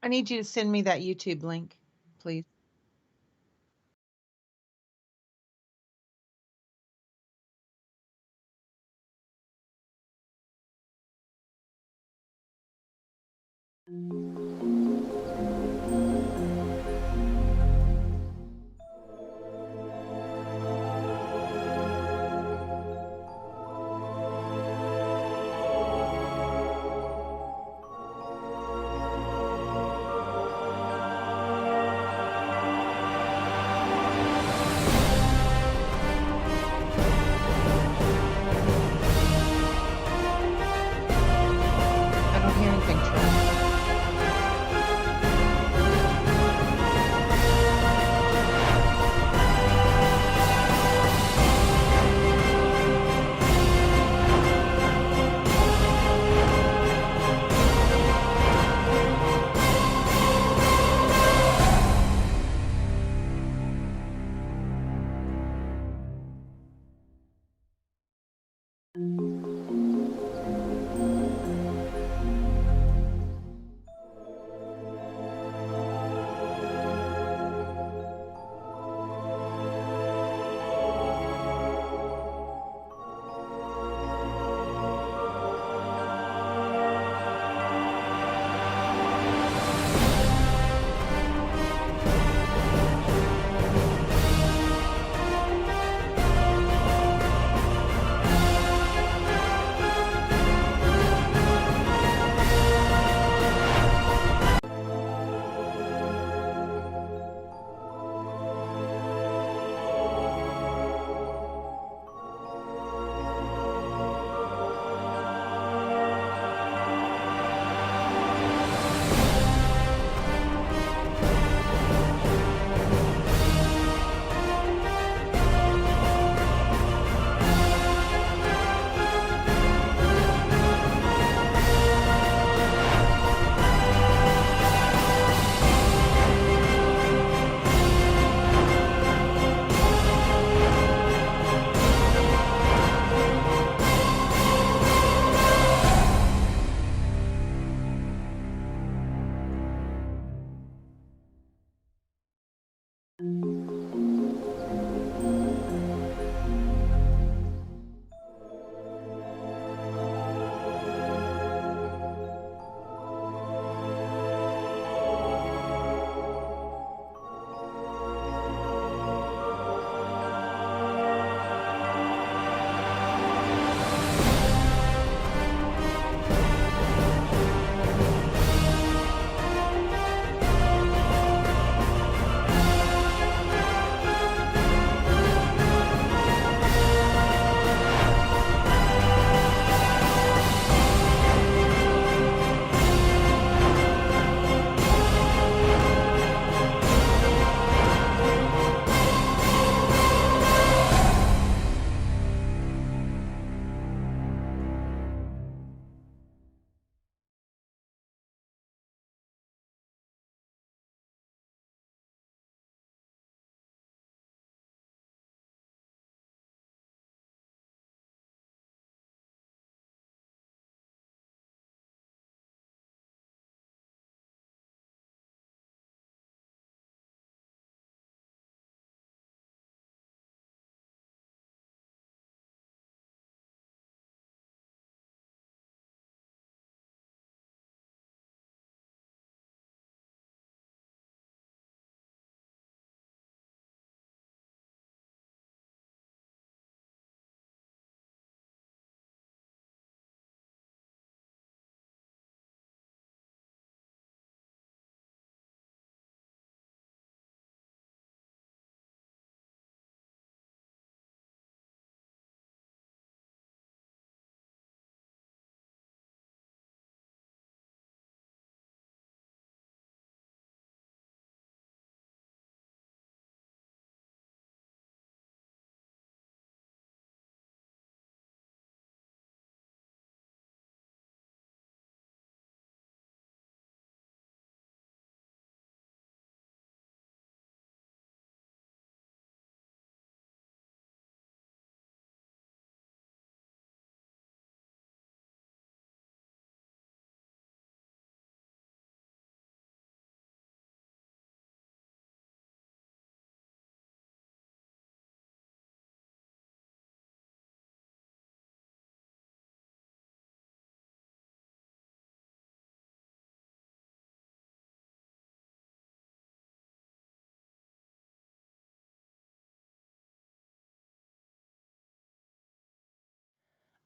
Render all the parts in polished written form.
I need you to send me that YouTube link, please. I don't hear anything, Troy.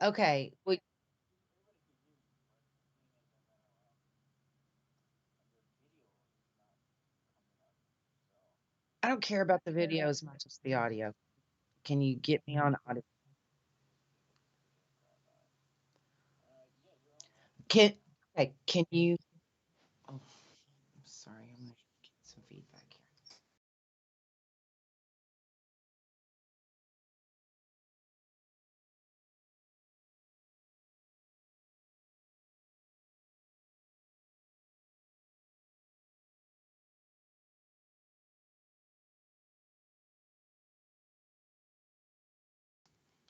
Okay. Well, I don't care about the video as much as the audio. Can you get me on audio? Can Okay, can you Oh, I'm sorry. I'm gonna get some feedback here.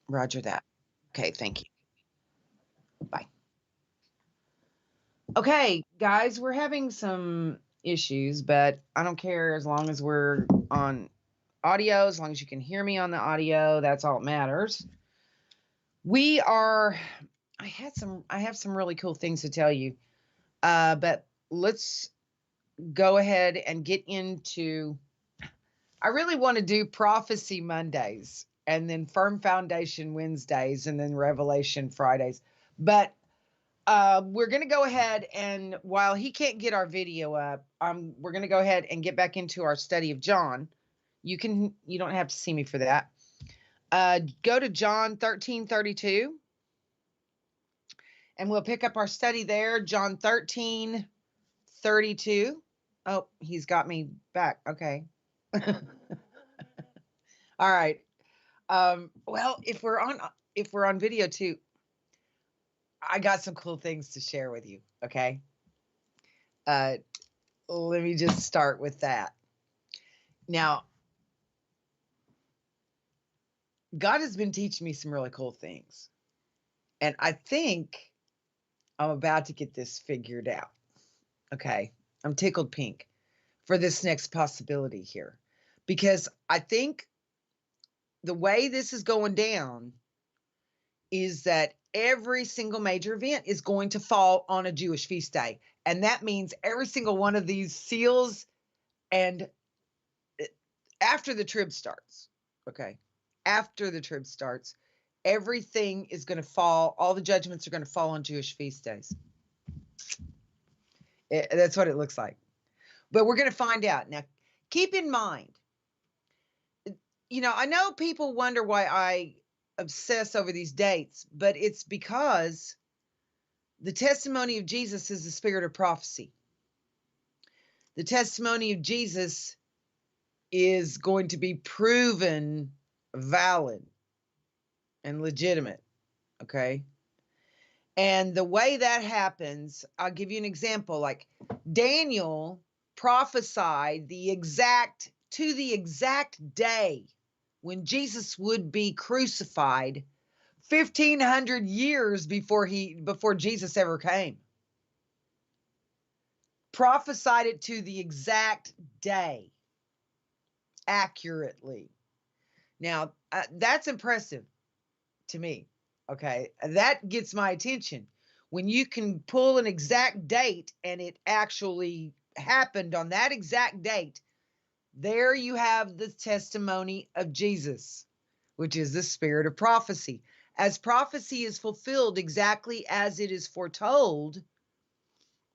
Roger that. Okay, thank you. Bye. Okay, guys, we're having some issues, but I don't care as long as we're on audio, as long as you can hear me on the audio, that's all that matters. We are I have some really cool things to tell you. But let's go ahead and get into I really want to do prophecy Mondays and then firm foundation Wednesdays and then revelation Fridays. But we're going to go ahead and while he can't get our video up, we're going to go ahead and get back into our study of John. You don't have to see me for that. Go to John 13:32 and we'll pick up our study there. John 13:32. Oh, he's got me back. Okay. All right. Well, if we're on video too, I got some cool things to share with you. Okay. Uh, Let me just start with that. Now, God has been teaching me some really cool things, and I think I'm about to get this figured out. Okay. I'm tickled pink for this next possibility here because I think the way this is going down is that every single major event is going to fall on a Jewish feast day. And that means every single one of these seals and after the trib starts, okay, after the trib starts, everything is going to fall, all the judgments are going to fall on Jewish feast days. That's what it looks like. But we're going to find out. Now, keep in mind, I know people wonder why I obsess over these dates, but it's because the testimony of Jesus is the spirit of prophecy. The testimony of Jesus is going to be proven valid and legitimate. Okay. And the way that happens, I'll give you an example. Like Daniel prophesied to the exact day when Jesus would be crucified 1500 years before Jesus ever came. Prophesied it to the exact day accurately. Now, that's impressive to me. Okay. That gets my attention. When you can pull an exact date and it actually happened on that exact date, there you have the testimony of Jesus, which is the spirit of prophecy. As prophecy is fulfilled exactly as it is foretold,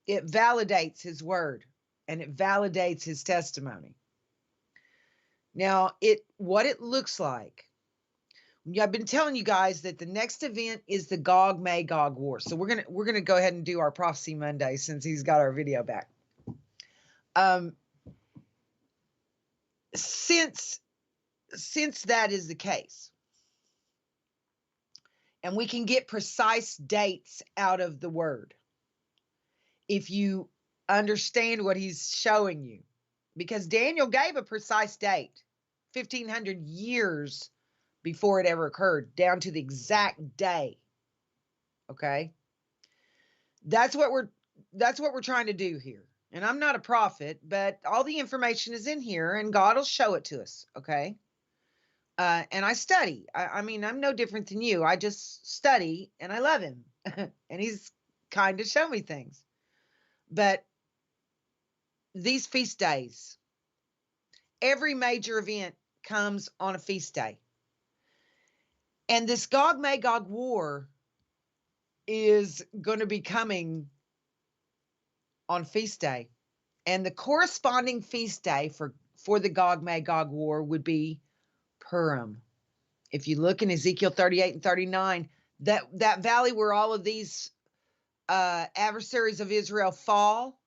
it validates his word and it validates his testimony. Now, what it looks like. I've been telling you guys that the next event is the Gog Magog War. So we're gonna go ahead and do our prophecy Monday since he's got our video back. Since that is the case, and we can get precise dates out of the word if you understand what he's showing you, because Daniel gave a precise date, 1500 years before it ever occurred, down to the exact day. Okay. That's what we're trying to do here. And I'm not a prophet, but all the information is in here and God will show it to us. Okay. And I study. I mean, I'm no different than you. I just study and I love him. And he's kind to show me things. But these feast days, every major event comes on a feast day. And this Gog Magog war is going to be coming on feast day. And the corresponding feast day for the Gog-Magog war would be Purim. If you look in Ezekiel 38 and 39, that valley where all of these adversaries of Israel fall,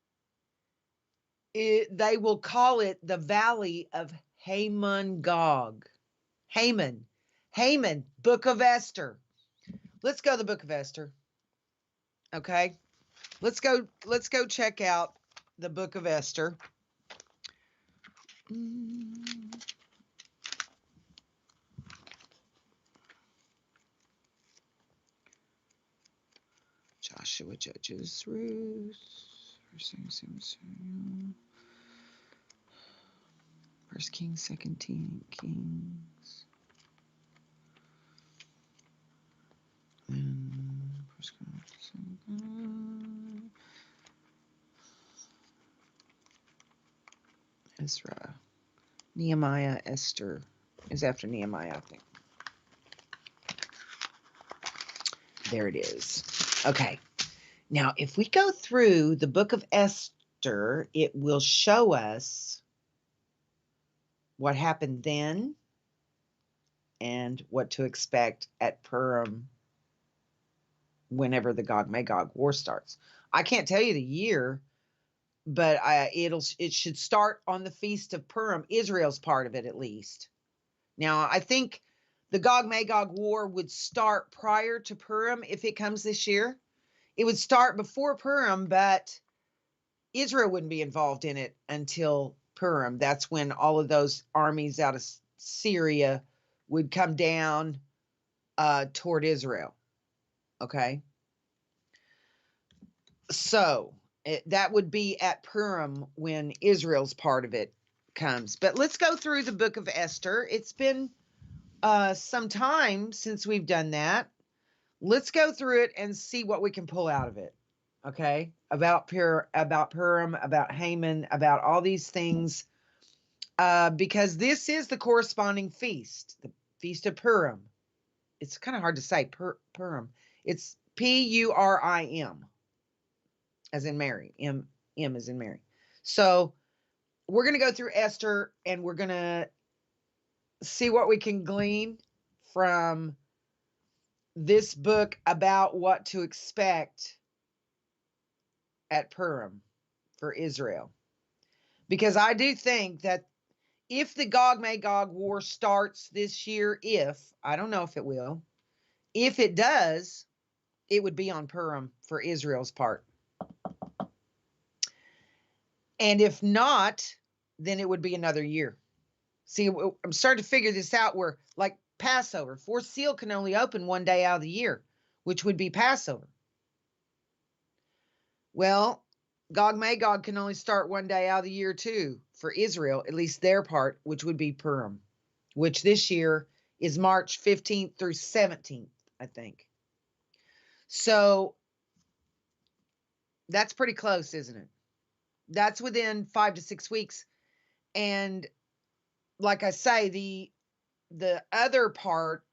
they will call it the valley of Haman-Gog. Haman, Book of Esther. Let's go to the Book of Esther. Okay, let's go check out the Book of Esther. Joshua, Judges, Ruth, First Kings, Second Kings, and Ezra, Nehemiah, Esther is after Nehemiah, I think. There it is. Okay. Now, if we go through the book of Esther, it will show us what happened then and what to expect at Purim whenever the Gog-Magog war starts. I can't tell you the year, but it should start on the Feast of Purim, Israel's part of it at least. Now, I think the Gog-Magog war would start prior to Purim if it comes this year. It would start before Purim, but Israel wouldn't be involved in it until Purim. That's when all of those armies out of Syria would come down toward Israel. Okay. So that would be at Purim when Israel's part of it comes. But let's go through the book of Esther. It's been some time since we've done that. Let's go through it and see what we can pull out of it. Okay, about Purim, about Haman, about all these things, because this is the corresponding feast, the Feast of Purim. It's kind of hard to say, Purim. It's Purim, as in Mary, M as in Mary. So we're going to go through Esther, and we're going to see what we can glean from this book about what to expect at Purim for Israel. Because I do think that if the Gog-Magog war starts this year, I don't know if it will, if it does, it would be on Purim for Israel's part. And if not, then it would be another year. See, I'm starting to figure this out where, like Passover, Fourth Seal can only open one day out of the year, which would be Passover. Well, Gog-Magog can only start one day out of the year too for Israel, at least their part, which would be Purim, which this year is March 15th through 17th, I think. So that's pretty close, isn't it? That's within 5 to 6 weeks. And like I say, the other part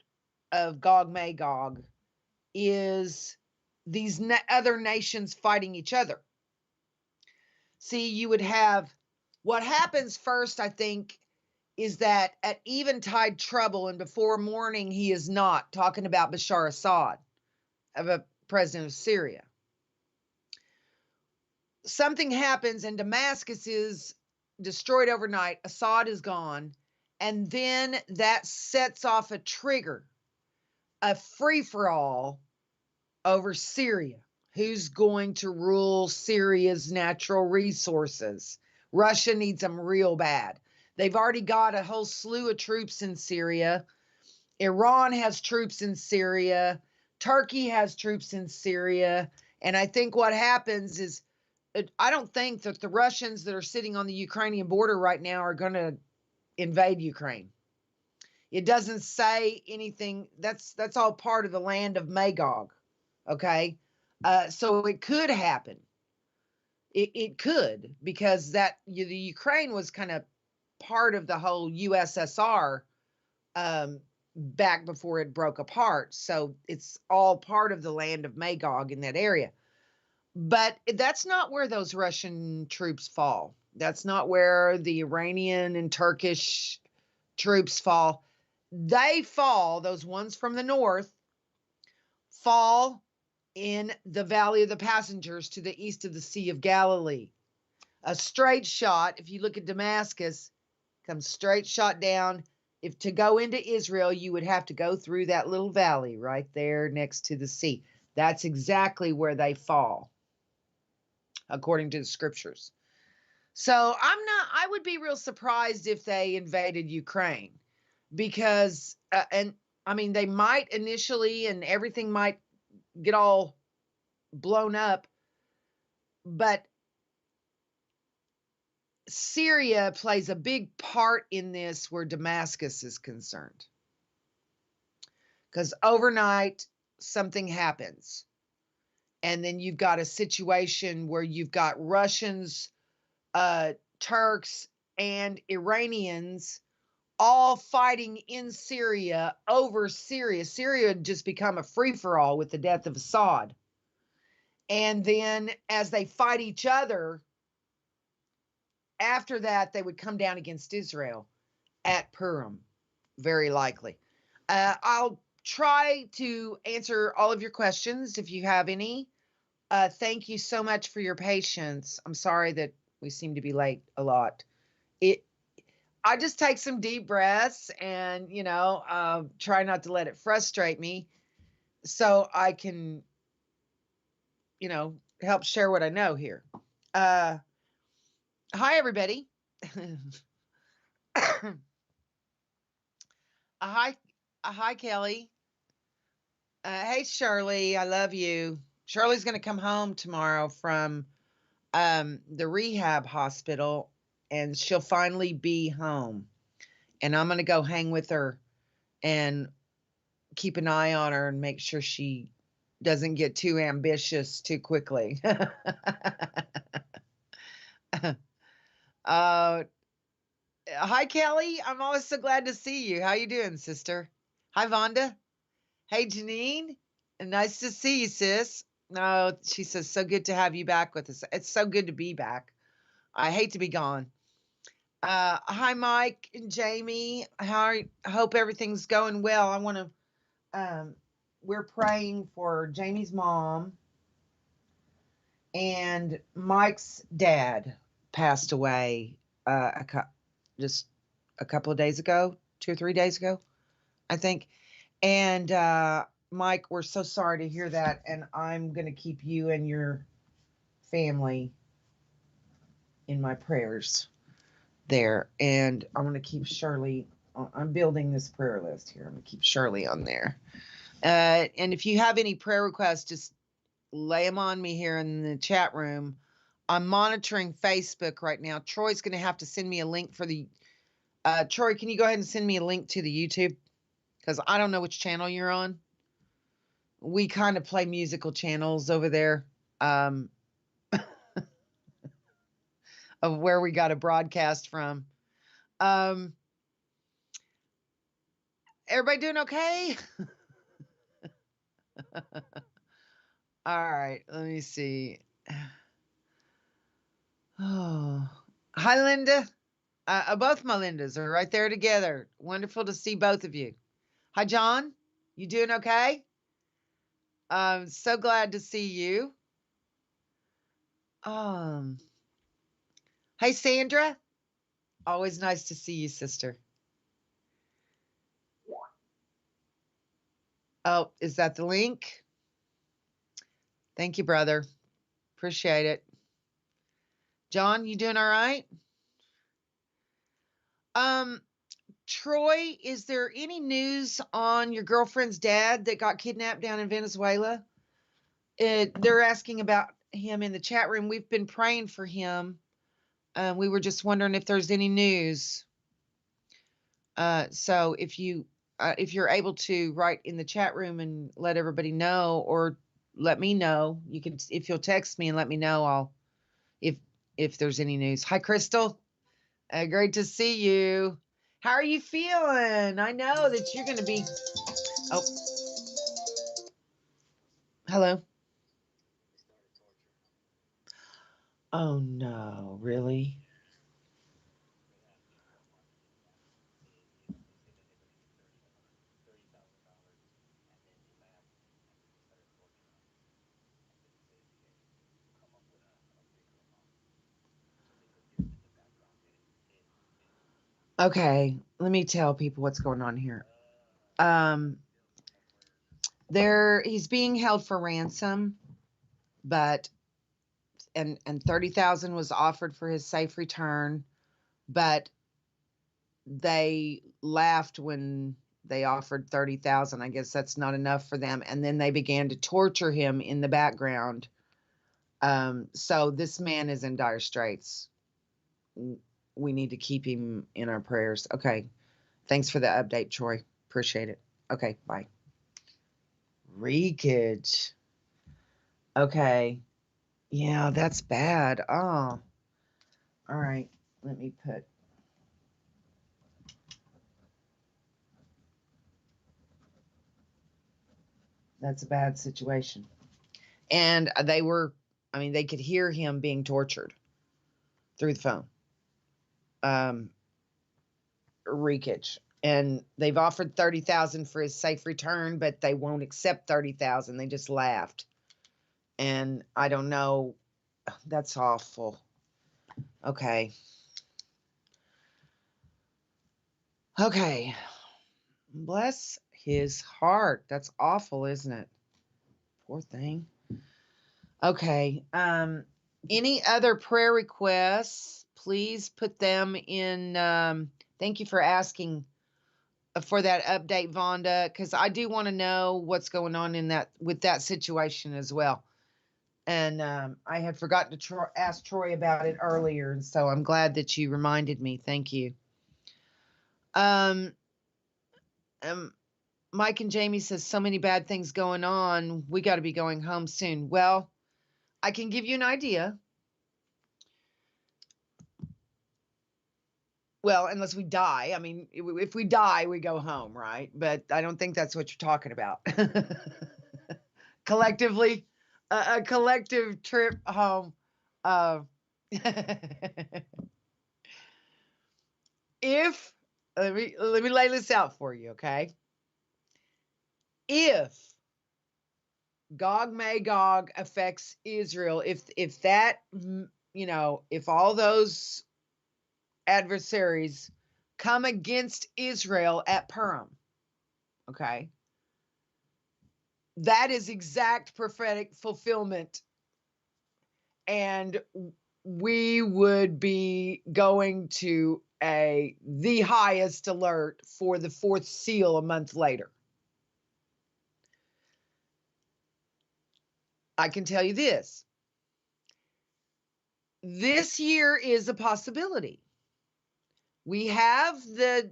of Gog-Magog is these other nations fighting each other. See, you would have what happens first, I think, is that at eventide trouble and before morning he is not, talking about Bashar Assad, of a president of Syria. Something happens and Damascus is destroyed overnight. Assad is gone. And then that sets off a trigger, a free-for-all over Syria. Who's going to rule Syria's natural resources? Russia needs them real bad. They've already got a whole slew of troops in Syria. Iran has troops in Syria. Turkey has troops in Syria. And I think what happens is, I don't think that the Russians that are sitting on the Ukrainian border right now are going to invade Ukraine. It doesn't say anything. That's all part of the land of Magog. Okay. So it could happen. It could, because the Ukraine was kind of part of the whole USSR back before it broke apart. So it's all part of the land of Magog in that area. But that's not where those Russian troops fall. That's not where the Iranian and Turkish troops fall. They fall, those ones from the north, fall in the Valley of the Passengers to the east of the Sea of Galilee. A straight shot, if you look at Damascus, comes straight shot down. If to go into Israel, you would have to go through that little valley right there next to the sea. That's exactly where they fall, according to the scriptures. So I would be real surprised if they invaded Ukraine because, and I mean, they might initially and everything might get all blown up, but Syria plays a big part in this where Damascus is concerned. Because overnight, something happens. And then you've got a situation where you've got Russians, Turks, and Iranians all fighting in Syria over Syria. Syria had just become a free-for-all with the death of Assad. And then as they fight each other, after that, they would come down against Israel at Purim, very likely. I'll try to answer all of your questions if you have any. Thank you so much for your patience. I'm sorry that we seem to be late a lot. I just take some deep breaths and, try not to let it frustrate me so I can, help share what I know here. Hi, everybody. Hi, Kelly. Hey, Shirley. I love you. Shirley's going to come home tomorrow from the rehab hospital, and she'll finally be home. And I'm going to go hang with her and keep an eye on her and make sure she doesn't get too ambitious too quickly. Hi, Kelly. I'm always so glad to see you. How you doing, sister? Hi, Vonda. Hey, Janine. Nice to see you, sis. No, she says, so good to have you back with us. It's so good to be back. I hate to be gone. Hi, Mike and Jamie. I hope everything's going well. I want to, we're praying for Jamie's mom, and Mike's dad passed away just a couple of days ago, 2 or 3 days ago, I think. And Mike, we're so sorry to hear that, and I'm going to keep you and your family in my prayers there. And I'm going to keep Shirley. I'm building this prayer list here. I'm going to keep Shirley on there. And if you have any prayer requests, just lay them on me here in the chat room. I'm monitoring Facebook right now. Troy's going to have to send me a link for the... Troy, can you go ahead and send me a link to the YouTube? Because I don't know which channel you're on. We kind of play musical channels over there. Of where we got a broadcast from. Everybody doing okay? All right, let me see. Oh, hi, Linda. Both my Lindas are right there together. Wonderful to see both of you. Hi, John. You doing okay? I'm so glad to see you. Hey, Sandra. Always nice to see you, sister. Oh, is that the link? Thank you, brother. Appreciate it. John, you doing all right? Troy, is there any news on your girlfriend's dad that got kidnapped down in Venezuela? They're asking about him in the chat room. We've been praying for him. We were just wondering if there's any news. So if you're able to write in the chat room and let everybody know, or let me know, you can, if you'll text me and let me know, if there's any news. Hi, Crystal. Great to see you. How are you feeling? I know that you're going to be. Oh, hello. Oh no, really? Okay, let me tell people what's going on here. Um, he's being held for ransom, but and 30,000 was offered for his safe return, but they laughed when they offered 30,000. I guess that's not enough for them, and then they began to torture him in the background. So this man is in dire straits. We need to keep him in our prayers. Okay. Thanks for the update, Troy. Appreciate it. Okay, bye. Reekage. Okay. Yeah, that's bad. Oh. All right. Let me put. That's a bad situation. And they could hear him being tortured through the phone. Reekage. And they've offered 30,000 for his safe return, but they won't accept 30,000. They just laughed. And I don't know. That's awful. Okay. Okay. Bless his heart. That's awful, isn't it? Poor thing. Okay. Any other prayer requests? Please put them in. Thank you for asking for that update, Vonda, because I do want to know what's going on with that situation as well. And I had forgotten to ask Troy about it earlier, and so I'm glad that you reminded me. Thank you. Um, Mike and Jamie says so many bad things going on. We got to be going home soon. Well, I can give you an idea. Well, unless we die. I mean, if we die, we go home, right? But I don't think that's what you're talking about. Collectively, a collective trip home. Uh, if let me lay this out for you, okay? If Gog Magog affects Israel, if that if all those adversaries come against Israel at Purim, okay, that is exact prophetic fulfillment, and we would be going to the highest alert for the fourth seal a month later. I can tell you this. This year is a possibility. We have the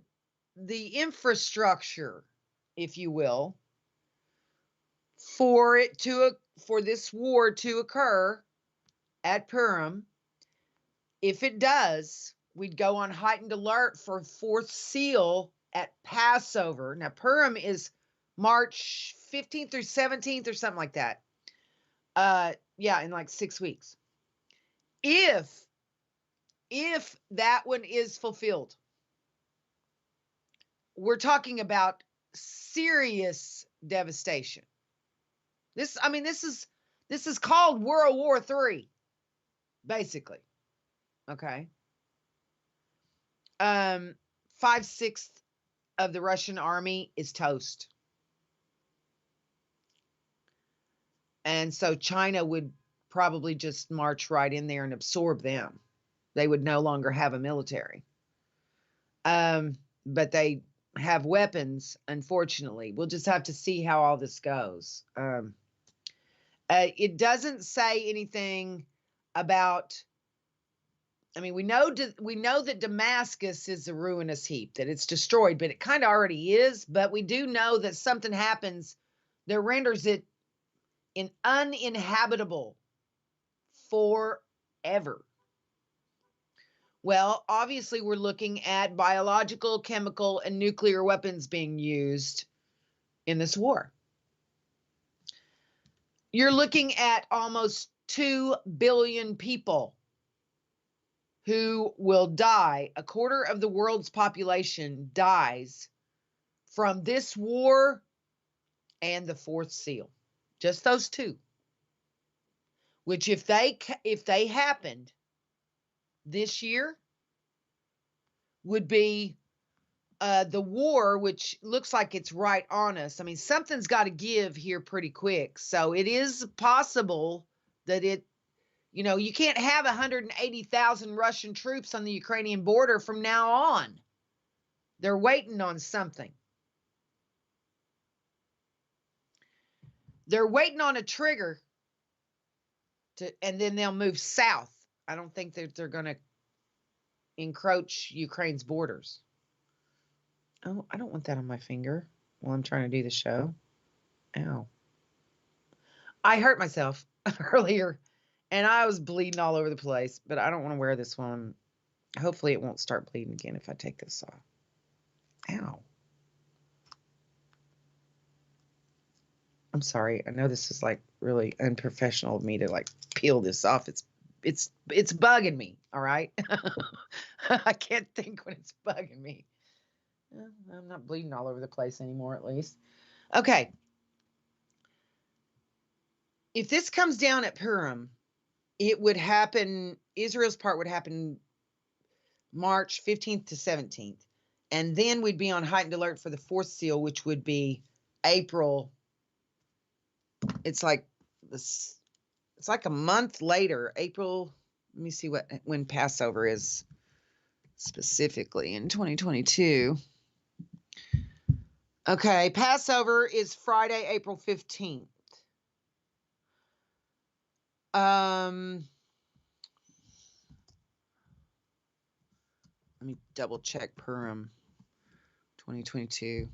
infrastructure, if you will, for this war to occur at Purim. If it does, we'd go on heightened alert for fourth seal at Passover. Now Purim is March 15th through 17th or something like that. Yeah, in like 6 weeks. If that one is fulfilled, we're talking about serious devastation. This is called World War III, basically. Okay. 5/6 of the Russian army is toast. And so China would probably just march right in there and absorb them. They would no longer have a military. But they have weapons, unfortunately. We'll just have to see how all this goes. It doesn't say anything about. I mean, we know that Damascus is a ruinous heap, that it's destroyed, but it kind of already is. But we do know that something happens that renders it uninhabitable forever. Well, obviously, we're looking at biological, chemical, and nuclear weapons being used in this war. You're looking at almost 2 billion people who will die. A quarter of the world's population dies from this war and the fourth seal. Just those two. Which if they happened this year would be the war, which looks like it's right on us. I mean, something's got to give here pretty quick. So it is possible that you can't have 180,000 Russian troops on the Ukrainian border from now on. They're waiting on something. They're waiting on a trigger and then they'll move south. I don't think that they're going to encroach Ukraine's borders. Oh, I don't want that on my finger while I'm trying to do the show. Ow. I hurt myself earlier and I was bleeding all over the place, but I don't want to wear this one. Hopefully it won't start bleeding again if I take this off. Ow. I'm sorry. I know this is like really unprofessional of me to like peel this off. It's bugging me. All right. I can't think when it's bugging me. I'm not bleeding all over the place anymore, at least. Okay. If this comes down at Purim, it would happen, Israel's part would happen March 15th to 17th. And then we'd be on heightened alert for the fourth seal, which would be April. It's like this. It's like a month later, April. Let me see when Passover is specifically in 2022. Okay, Passover is Friday, April 15th. Let me double check Purim 2022.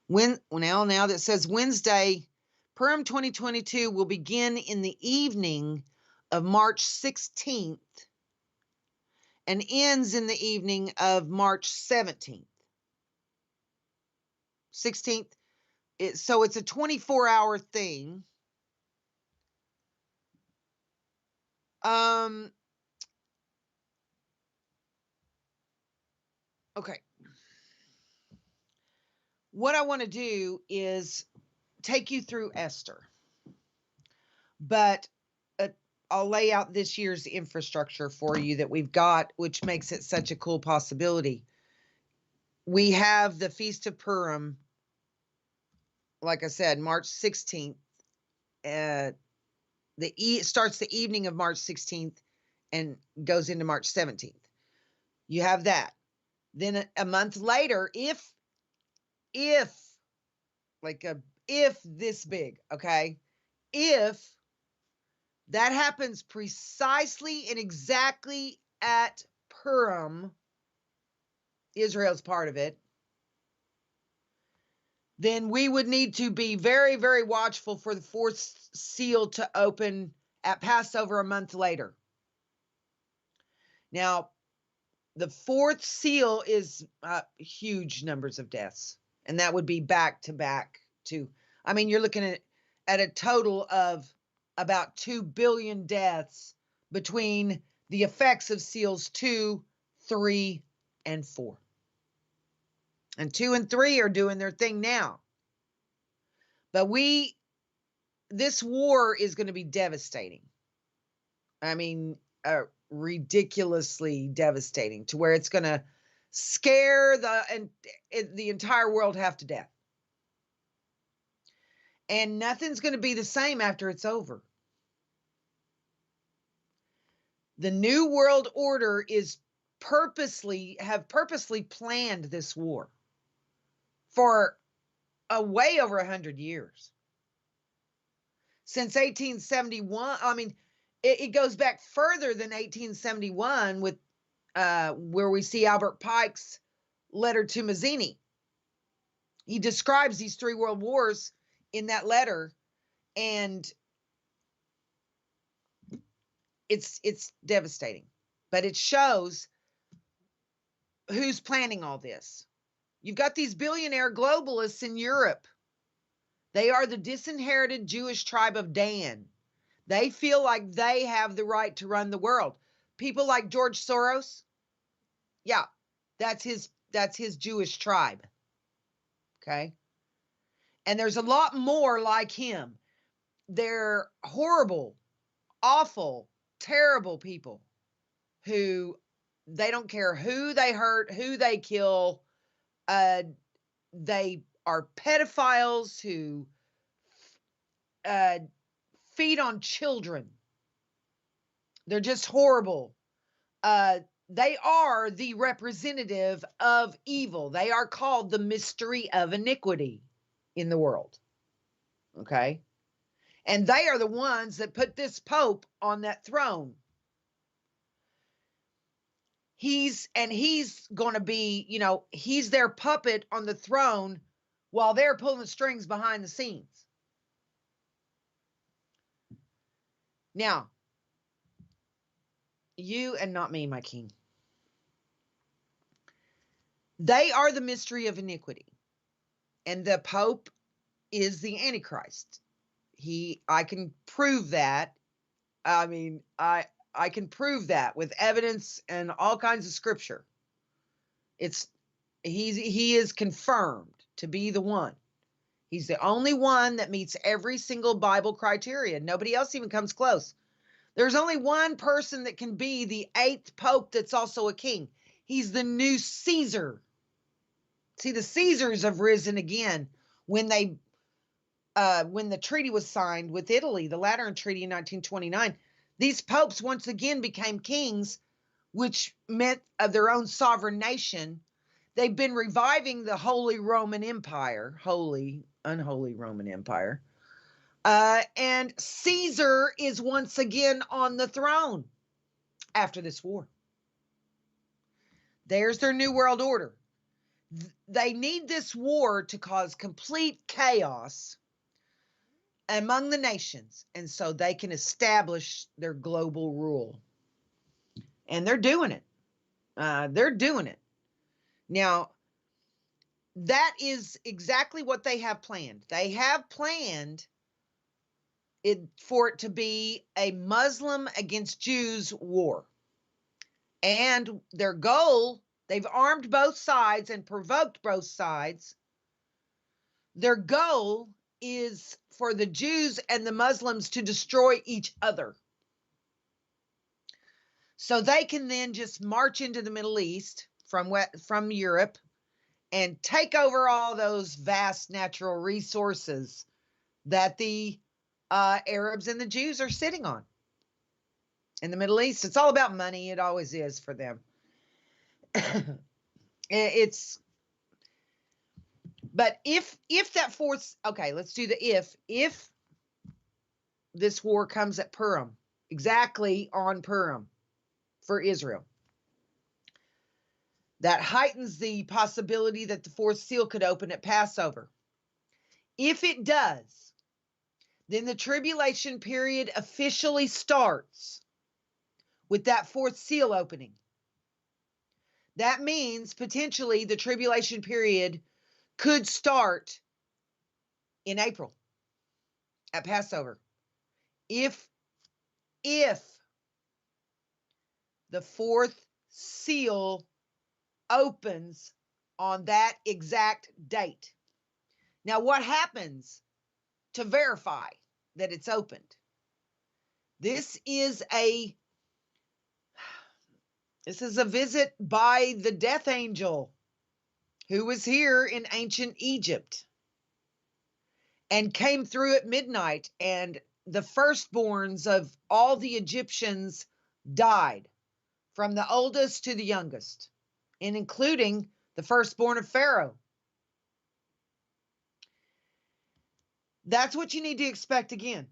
Now that says Wednesday, Purim 2022 will begin in the evening of March 16th and ends in the evening of March 17th. 16th. So it's a 24-hour thing. Okay. What I want to do is take you through Esther, but I'll lay out this year's infrastructure for you that we've got, which makes it such a cool possibility. We have the Feast of Purim, like I said, March 16th. Starts the evening of March 16th and goes into March 17th. You have that. Then a month later, if this big, okay? If that happens precisely and exactly at Purim, Israel's part of it, then we would need to be very, very watchful for the fourth seal to open at Passover a month later. Now, the fourth seal is huge numbers of deaths, and that would be back to back to, I mean, you're looking at a total of about 2 billion deaths between the effects of seals 2, 3, and 4. And 2 and 3 are doing their thing now. But this war is going to be devastating. I mean, ridiculously devastating, to where it's going to scare the entire world half to death. And nothing's going to be the same after it's over. The New World Order have purposely planned this war for way over 100 years. Since 1871, I mean, it goes back further than 1871 with where we see Albert Pike's letter to Mazzini. He describes these 3 world wars in that letter, and it's devastating. But it shows who's planning all this. You've got these billionaire globalists in Europe. They are the disinherited Jewish tribe of Dan. They feel like they have the right to run the world. People like George Soros, yeah, that's his Jewish tribe. Okay? And there's a lot more like him. They're horrible, awful, terrible people who they don't care who they hurt, who they kill. They are pedophiles who feed on children. They're just horrible. They are the representative of evil. They are called the mystery of iniquity in the world. Okay? And they are the ones that put this Pope on that throne. He's going to be, he's their puppet on the throne while they're pulling the strings behind the scenes. Now, you and not me, my king. They are the mystery of iniquity. And the Pope is the Antichrist. I can prove that. I mean, I can prove that with evidence and all kinds of scripture. He is confirmed to be the one. He's the only one that meets every single Bible criteria. Nobody else even comes close. There's only one person that can be the 8th Pope that's also a king. He's the new Caesar. See, the Caesars have risen again when the treaty was signed with Italy, the Lateran Treaty in 1929. These popes once again became kings, which meant of their own sovereign nation. They've been reviving the Holy Roman Empire, holy, unholy Roman Empire. And Caesar is once again on the throne after this war. There's their new world order. They need this war to cause complete chaos among the nations, and so they can establish their global rule. And they're doing it. They're doing it. Now, that is exactly what they have planned. They have planned for it to be a Muslim against Jews war. And their goal, they've armed both sides and provoked both sides. Their goal is for the Jews and the Muslims to destroy each other. So they can then just march into the Middle East from Europe and take over all those vast natural resources that the Arabs and the Jews are sitting on in the Middle East. It's all about money. It always is for them. But if that fourth, okay, let's do the if this war comes at Purim, exactly on Purim for Israel, that heightens the possibility that the fourth seal could open at Passover. If it does, then the tribulation period officially starts with that fourth seal opening. That means potentially the tribulation period could start in April at Passover. If the fourth seal opens on that exact date. Now, what happens to verify that it's opened? This is a visit by the death angel who was here in ancient Egypt and came through at midnight, and the firstborns of all the Egyptians died, from the oldest to the youngest, and including the firstborn of Pharaoh. That's what you need to expect again.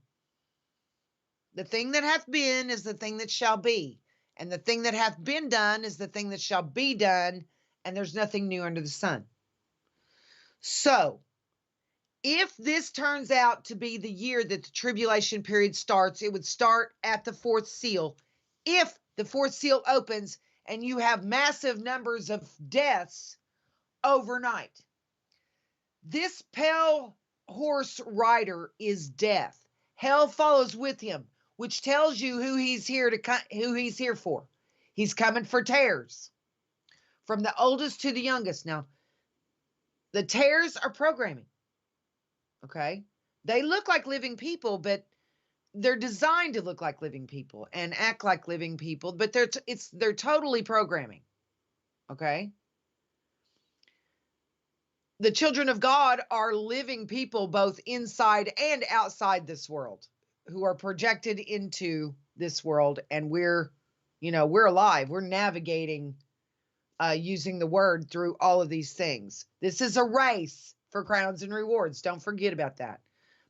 The thing that hath been is the thing that shall be, and the thing that hath been done is the thing that shall be done, and there's nothing new under the sun. So, if this turns out to be the year that the tribulation period starts, it would start at the fourth seal. If the fourth seal opens and you have massive numbers of deaths overnight. This pale horse rider is death. Hell follows with him, which tells you who he's here for. He's coming for tares, from the oldest to the youngest. Now, the tares are programming. Okay? They look like living people, but they're designed to look like living people and act like living people, but they're totally programming. Okay? The children of God are living people both inside and outside this world, who are projected into this world, and we're alive. We're navigating using the word through all of these things. This is a race for crowns and rewards. Don't forget about that.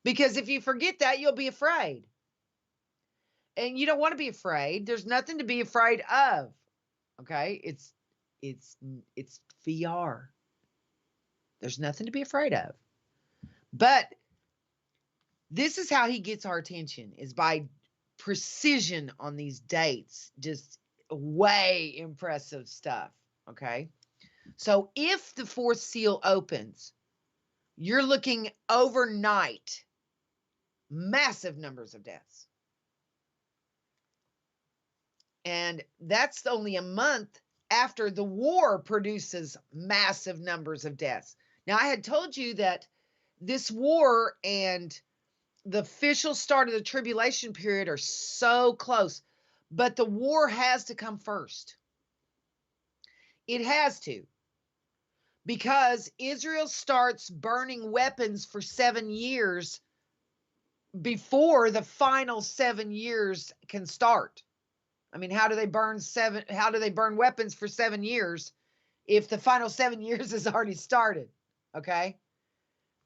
Because if you forget that, you'll be afraid. And you don't want to be afraid. There's nothing to be afraid of. Okay? It's VR. There's nothing to be afraid of. But this is how he gets our attention, is by precision on these dates. Just way impressive stuff. Okay? So if the fourth seal opens, you're looking overnight, massive numbers of deaths. And that's only a month after the war produces massive numbers of deaths. Now, I had told you that this war and the official start of the tribulation period are so close, but the war has to come first. It has to. Because Israel starts burning weapons for 7 years before the final 7 years can start. I mean, how do they burn weapons for 7 years if the final 7 years has already started? Okay?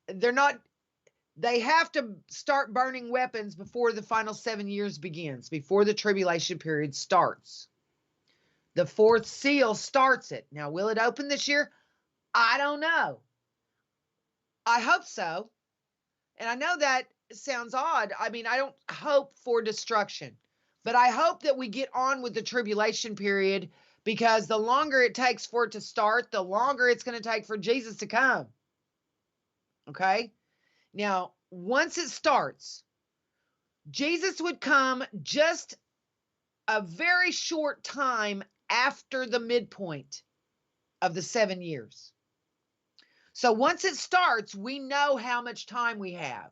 They have to start burning weapons before the final 7 years begins, before the tribulation period starts. The fourth seal starts it. Now, will it open this year? I don't know. I hope so. And I know that sounds odd. I mean, I don't hope for destruction, but I hope that we get on with the tribulation period, because the longer it takes for it to start, the longer it's going to take for Jesus to come. Okay? Now, once it starts, Jesus would come just a very short time after the midpoint of the 7 years. So once it starts, we know how much time we have.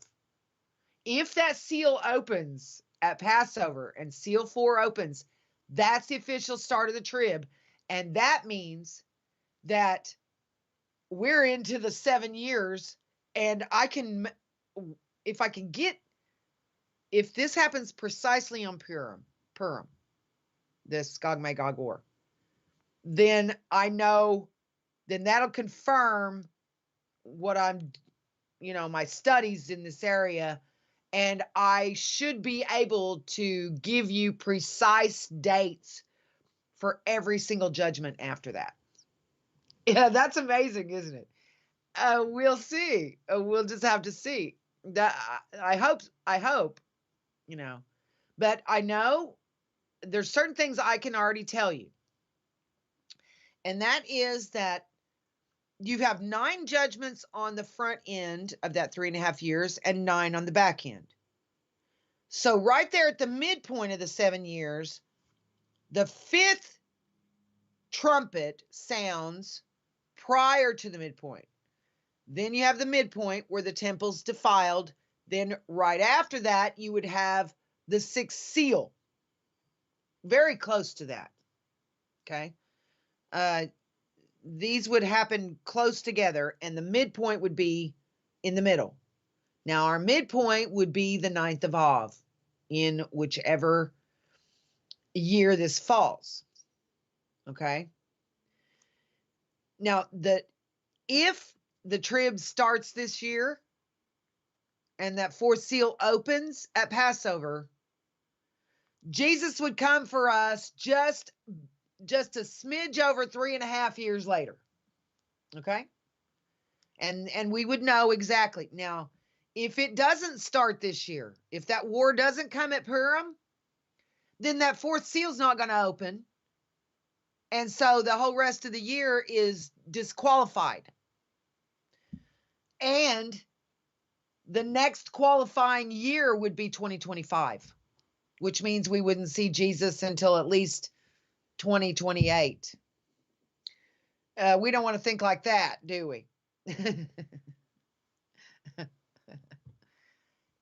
If that seal opens at Passover and seal 4 opens, that's the official start of the trib. And that means that we're into the 7 years. And if this happens precisely on Purim, this Gog Magog war, then I know, then that'll confirm what my studies in this area, and I should be able to give you precise dates for every single judgment after that. Yeah, that's amazing, isn't it? We'll see. We'll just have to see. That I hope, but I know there's certain things I can already tell you. And that is that you have 9 judgments on the front end of that 3.5 years and 9 on the back end. So right there at the midpoint of the 7 years, the 5th trumpet sounds prior to the midpoint. Then you have the midpoint where the temple's defiled. Then right after that, you would have the 6th seal. Very close to that. Okay. These would happen close together, and the midpoint would be in the middle. Now, our midpoint would be the 9th of Av, in whichever year this falls. Okay? Now, if the trib starts this year and that 4th seal opens at Passover, Jesus would come for us just a smidge over 3.5 years later. Okay? And we would know exactly. Now, if it doesn't start this year, if that war doesn't come at Purim, then that 4th seal's not going to open. And so the whole rest of the year is disqualified. And the next qualifying year would be 2025, which means we wouldn't see Jesus until at least 2028. We don't want to think like that, do we?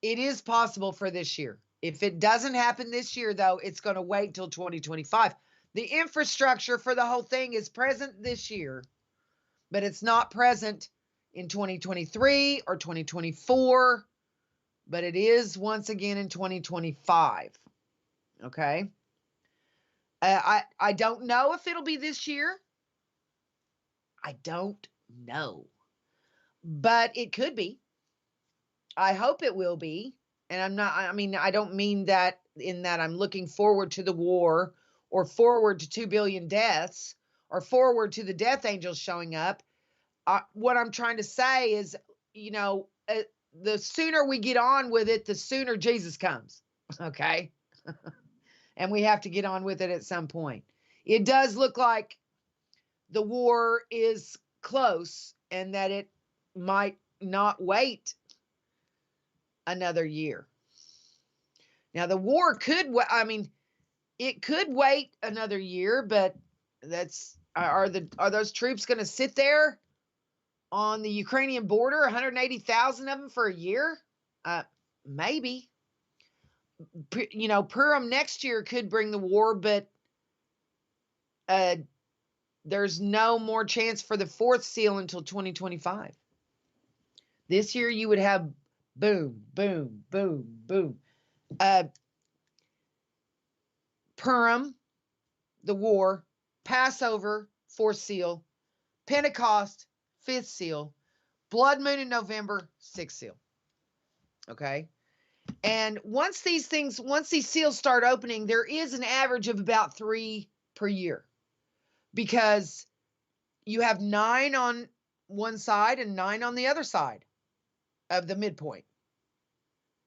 It is possible for this year. If it doesn't happen this year, though, it's going to wait till 2025. The infrastructure for the whole thing is present this year, but it's not present in 2023 or 2024, but it is once again in 2025. Okay. I don't know if it'll be this year. I don't know, but it could be. I hope it will be. And I don't mean that in that I'm looking forward to the war or forward to 2 billion deaths or forward to the death angels showing up. What I'm trying to say is, the sooner we get on with it, the sooner Jesus comes. Okay. And we have to get on with it at some point. It does look like the war is close and that it might not wait another year. Now the war it could wait another year, but are those troops going to sit there on the Ukrainian border, 180,000 of them for a year? Maybe. Purim next year could bring the war, but there's no more chance for the fourth seal until 2025. This year you would have boom, boom, boom, boom. Purim, the war, Passover, fourth seal, Pentecost, fifth seal, blood moon in November, sixth seal. Okay. And once these seals start opening, there is an average of about 3 per year, because you have 9 on one side and 9 on the other side of the midpoint.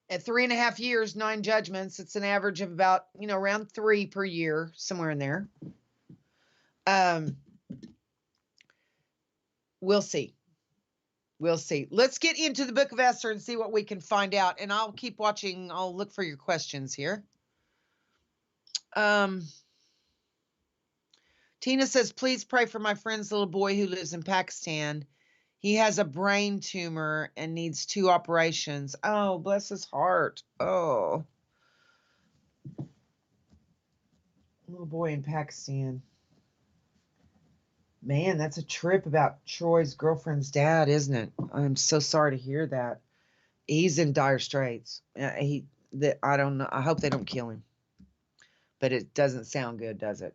At 3.5 years, 9 judgments, it's an average of about, around 3 per year, somewhere in there. We'll see. Let's get into the book of Esther and see what we can find out. And I'll keep watching. I'll look for your questions here. Tina says, please pray for my friend's little boy who lives in Pakistan. He has a brain tumor and needs 2 operations. Oh, bless his heart. Oh. Little boy in Pakistan. Man, that's a trip about Troy's girlfriend's dad, isn't it? I'm so sorry to hear that. He's in dire straits. I don't know. I hope they don't kill him. But it doesn't sound good, does it?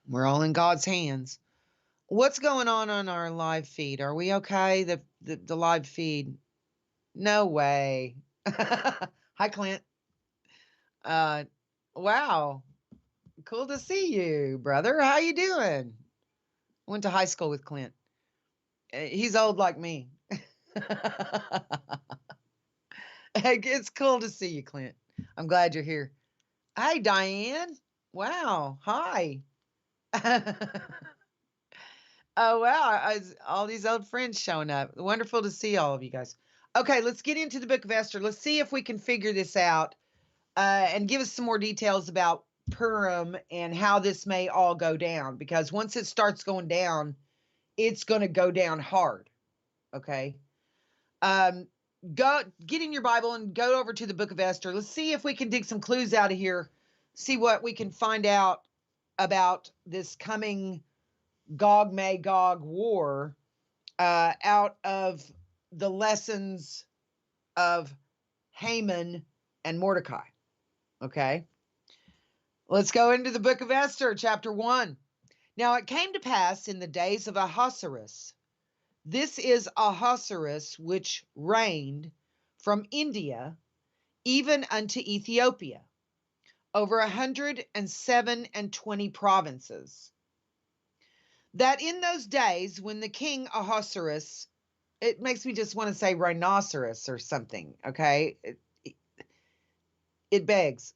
We're all in God's hands. What's going on our live feed? Are we okay? The live feed? No way. Hi, Clint. Wow. Cool to see you, brother. How you doing? Went to high school with Clint. He's old like me. It's cool to see you, Clint. I'm glad you're here. Hi, Diane. Wow. Hi. Oh, wow. All these old friends showing up. Wonderful to see all of you guys. Okay, let's get into the book of Esther. Let's see if we can figure this out and give us some more details about Purim and how this may all go down. Because once it starts going down, it's going to go down hard. Okay. Get in your Bible and go over to the book of Esther. Let's see if we can dig some clues out of here. See what we can find out about this coming Gog-Magog war out of the lessons of Haman and Mordecai. Okay. Let's go into the book of Esther, chapter 1. Now it came to pass in the days of Ahasuerus. This is Ahasuerus, which reigned from India even unto Ethiopia, over 127 provinces. That in those days when the king Ahasuerus, it makes me just want to say rhinoceros or something, okay? It begs.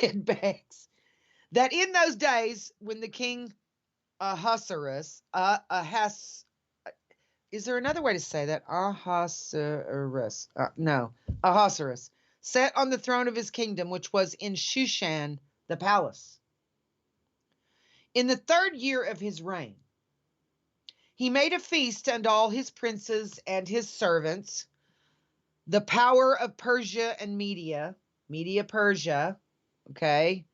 it begs that in those days when the king Ahasuerus, is there another way to say that? Ahasuerus, no, Ahasuerus, sat on the throne of his kingdom, which was in Shushan, the palace. In the 3rd year of his reign, he made a feast unto all his princes and his servants, the power of Persia and Media, Persia, okay?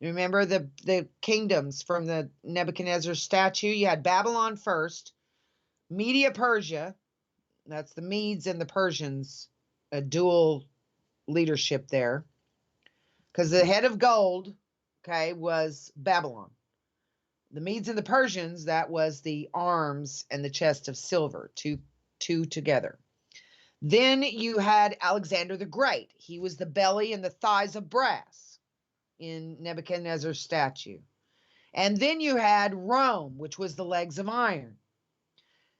Remember the kingdoms from the Nebuchadnezzar statue? You had Babylon first, Media Persia, that's the Medes and the Persians, a dual leadership there. Because the head of gold, okay, was Babylon. The Medes and the Persians, that was the arms and the chest of silver, two together. Then you had Alexander the Great. He was the belly and the thighs of brass in Nebuchadnezzar's statue. And then you had Rome, which was the legs of iron.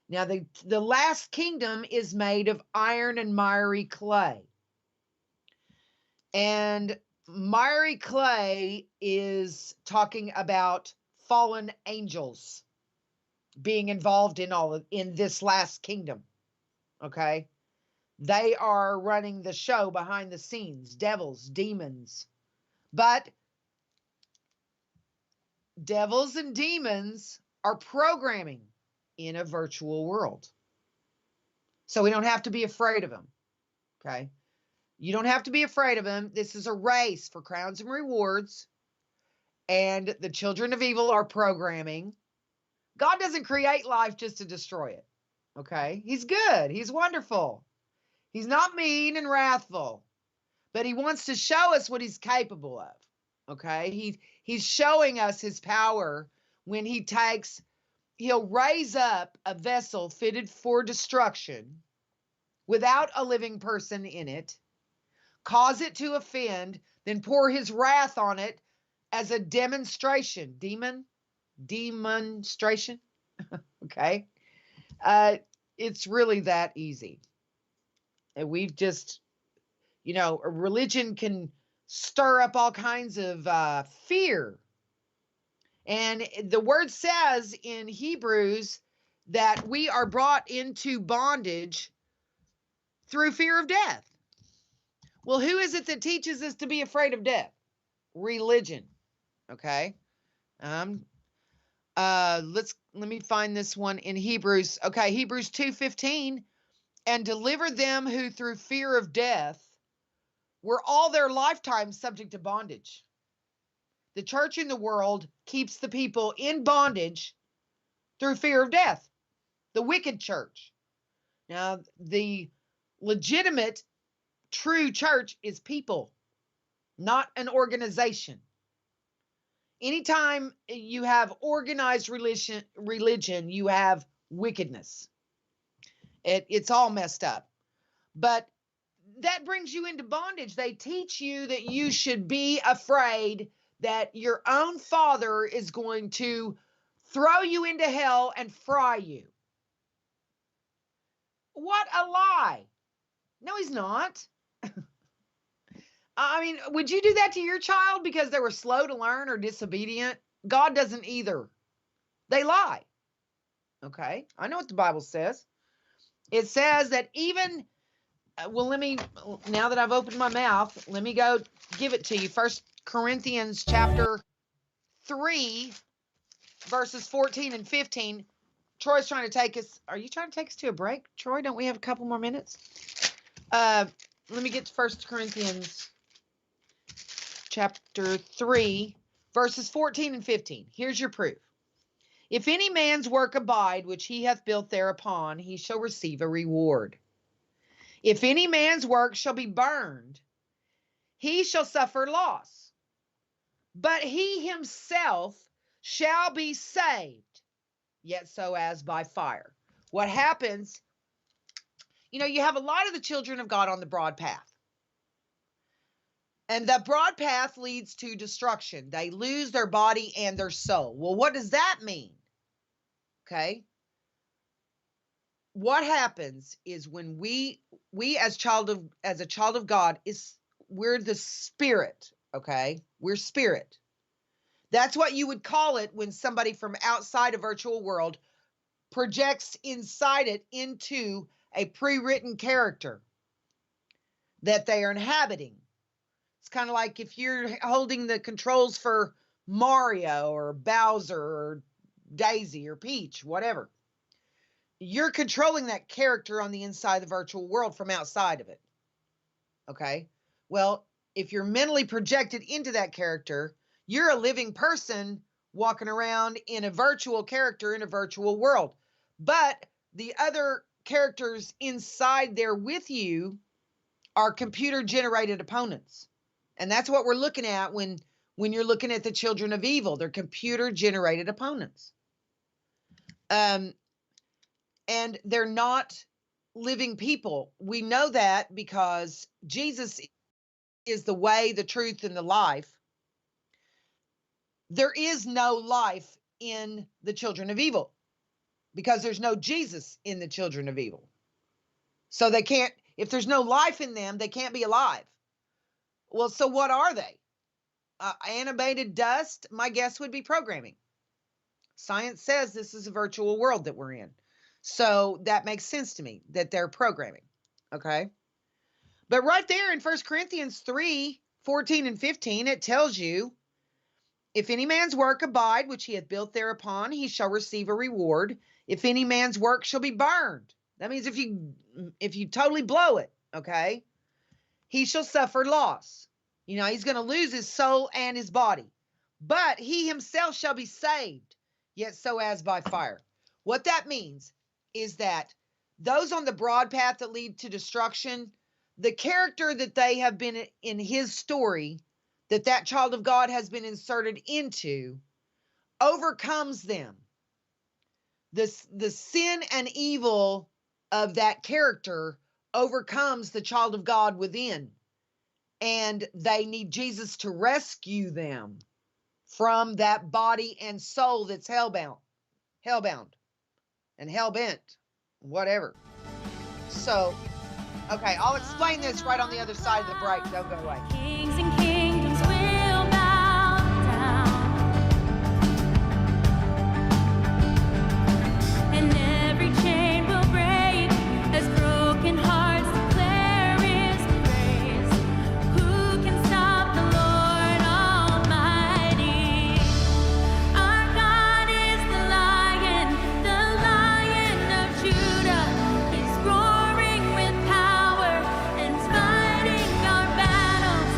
Now, the last kingdom is made of iron and miry clay. And miry clay is talking about fallen angels being involved in this last kingdom. Okay? They are running the show behind the scenes, devils, demons. But devils and demons are programming in a virtual world. So we don't have to be afraid of them. Okay? You don't have to be afraid of them. This is a race for crowns and rewards. And the children of evil are programming. God doesn't create life just to destroy it. Okay? He's good. He's wonderful. He's not mean and wrathful. But he wants to show us what he's capable of. Okay? He's showing us his power when he'll raise up a vessel fitted for destruction without a living person in it, cause it to offend, then pour his wrath on it as a demonstration. Demonstration. Okay. It's really that easy. And we've just, a religion can stir up all kinds of fear. And the word says in Hebrews that we are brought into bondage through fear of death. Well, who is it that teaches us to be afraid of death? Religion. Okay. Let me find this one in Hebrews. Okay, Hebrews 2:15, and deliver them who through fear of death were all their lifetime subject to bondage. The church in the world keeps the people in bondage through fear of death. The wicked church. Now, the legitimate, true church is people, not an organization. Anytime you have organized religion, you have wickedness. It's all messed up. But that brings you into bondage. They teach you that you should be afraid that your own father is going to throw you into hell and fry you. What a lie. No, he's not. I mean, would you do that to your child because they were slow to learn or disobedient? God doesn't either. They lie. Okay, I know what the Bible says. It says that even, now that I've opened my mouth, let me go give it to you. 1 Corinthians chapter 3, verses 14 and 15. Troy's trying to take us. Are you trying to take us to a break, Troy? Don't we have a couple more minutes? Let me get to 1 Corinthians chapter 3, verses 14 and 15. Here's your proof. If any man's work abide, which he hath built thereupon, he shall receive a reward. If any man's work shall be burned, he shall suffer loss. But he himself shall be saved, yet so as by fire. What happens, you have a lot of the children of God on the broad path. And the broad path leads to destruction. They lose their body and their soul. Well, what does that mean? Okay. What happens is when we as a child of God we're the spirit. Okay? We're spirit. That's what you would call it when somebody from outside a virtual world projects inside it into a pre-written character that they are inhabiting. It's kind of like if you're holding the controls for Mario or Bowser or Daisy or Peach, whatever. You're controlling that character on the inside of the virtual world from outside of it. Okay? Well, if you're mentally projected into that character, you're a living person walking around in a virtual character in a virtual world. But the other characters inside there with you are computer generated opponents. And that's what we're looking at when you're looking at the children of evil. They're computer generated opponents. And they're not living people. We know that because Jesus is the way, the truth, and the life. There is no life in the children of evil because there's no Jesus in the children of evil. So they can't, if there's no life in them, they can't be alive. Well, so what are they? Animated dust? My guess would be programming. Science says this is a virtual world that we're in. So that makes sense to me that they're programming. Okay. But right there in 1 Corinthians 3:14 and 15, it tells you, if any man's work abide, which he hath built thereupon, he shall receive a reward. If any man's work shall be burned. That means if you totally blow it, okay, he shall suffer loss. You know, he's going to lose his soul and his body. But he himself shall be saved, yet so as by fire. What that means is that those on the broad path that lead to destruction, the character that they have been in his story, that child of God has been inserted into, overcomes them. The sin and evil of that character overcomes the child of God within. And they need Jesus to rescue them from that body and soul that's hellbound and hell-bent, whatever. So, okay, I'll explain this right on the other side of the break. Don't go away. Kings and kingdoms will bow down, and every chain will break as broken hearts declare his praise. Who can stop the Lord Almighty? Our God is the Lion of Judah. He's roaring with power and fighting our battles.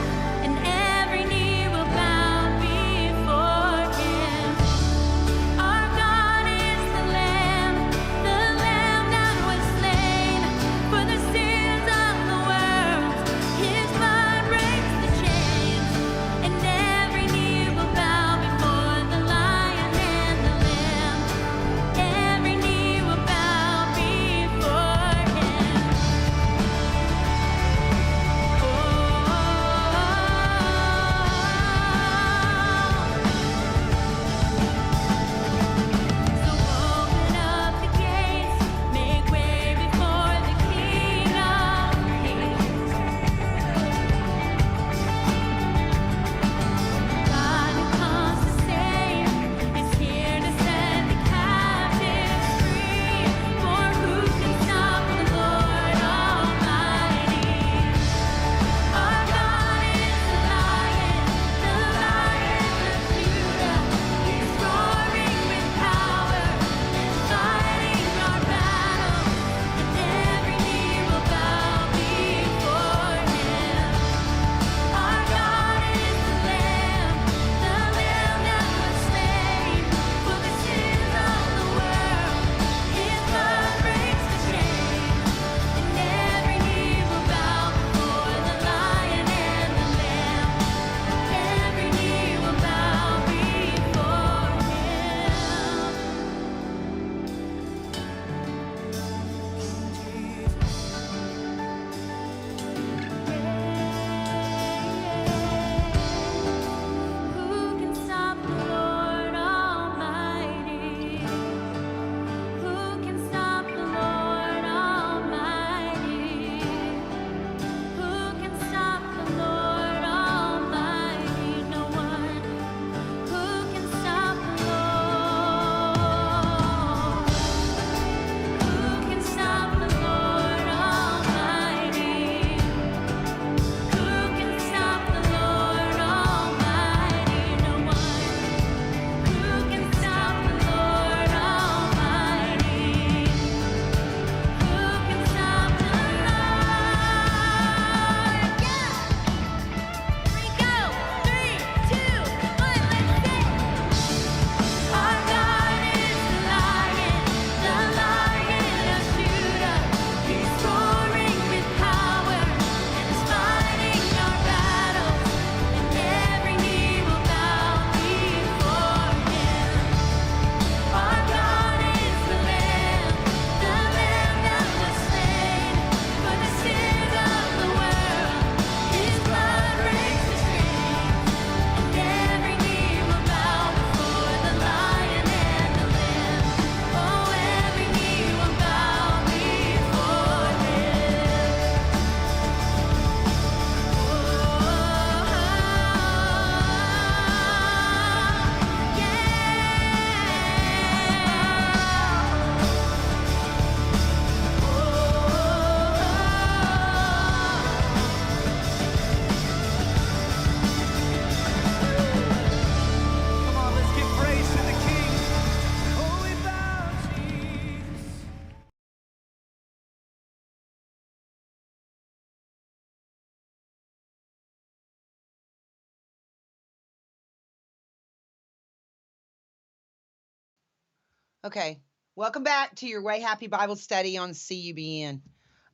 Okay. Welcome back to your Way Happy Bible Study on CUBN.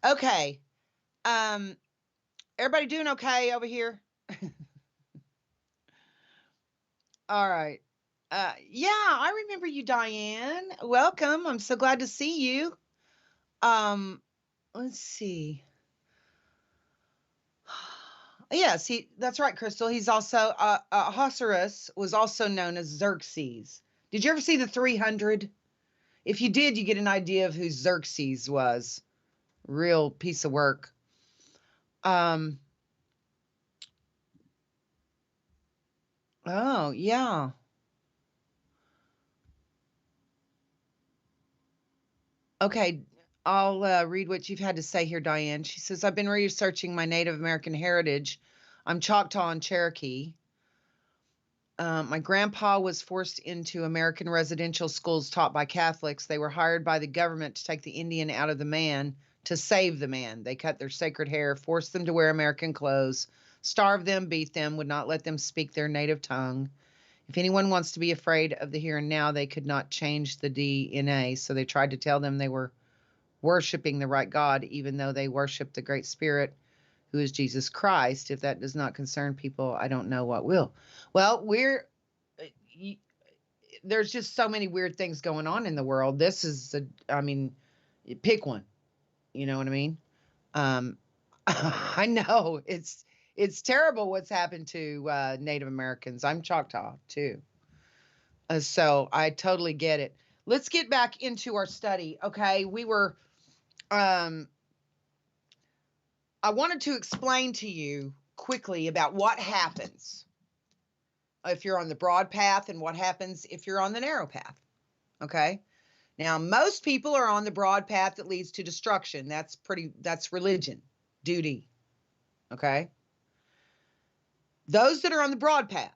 Okay. Everybody doing okay over here? All right. Yeah, I remember you, Diane. Welcome. I'm so glad to see you. Let's see. Yes, that's right, Crystal. He's also Ahasuerus was also known as Xerxes. Did you ever see the 300? If you did, you get an idea of who Xerxes was. Real piece of work. Oh, yeah. Okay, I'll read what you've had to say here, Diane. She says, I've been researching my Native American heritage. I'm Choctaw and Cherokee. My grandpa was forced into American residential schools taught by Catholics. They were hired by the government to take the Indian out of the man, to save the man. They cut their sacred hair, forced them to wear American clothes, starved them, beat them, would not let them speak their native tongue. If anyone wants to be afraid of the here and now, they could not change the DNA. So they tried to tell them they were worshiping the right God, even though they worship the Great Spirit, who is Jesus Christ. If that does not concern people, I don't know what will. Well, there's just so many weird things going on in the world. This is, pick one. You know what I mean? I know it's terrible what's happened to Native Americans. I'm Choctaw too. So I totally get it. Let's get back into our study. Okay. I wanted to explain to you quickly about what happens if you're on the broad path and what happens if you're on the narrow path. Okay. Now, most people are on the broad path that leads to destruction. That's religion, duty. Okay. Those that are on the broad path,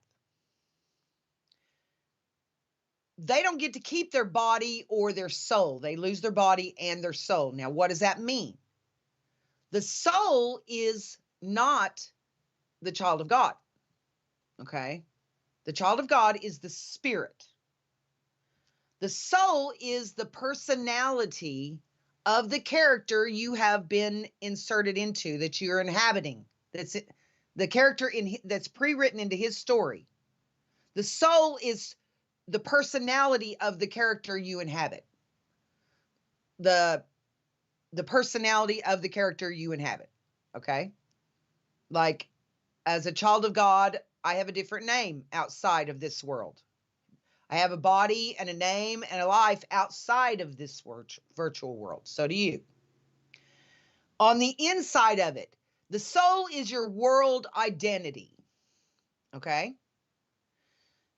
they don't get to keep their body or their soul. They lose their body and their soul. Now, what does that mean? The soul is not the child of God. Okay. The child of God is the spirit. The soul is the personality of the character you have been inserted into, that you're inhabiting. That's it. The character that's pre-written into his story. The soul is the personality of the character you inhabit. The personality of the character you inhabit. Okay? Like, as a child of God, I have a different name outside of this world. I have a body and a name and a life outside of this virtual world. So do you. On the inside of it, the soul is your world identity. Okay?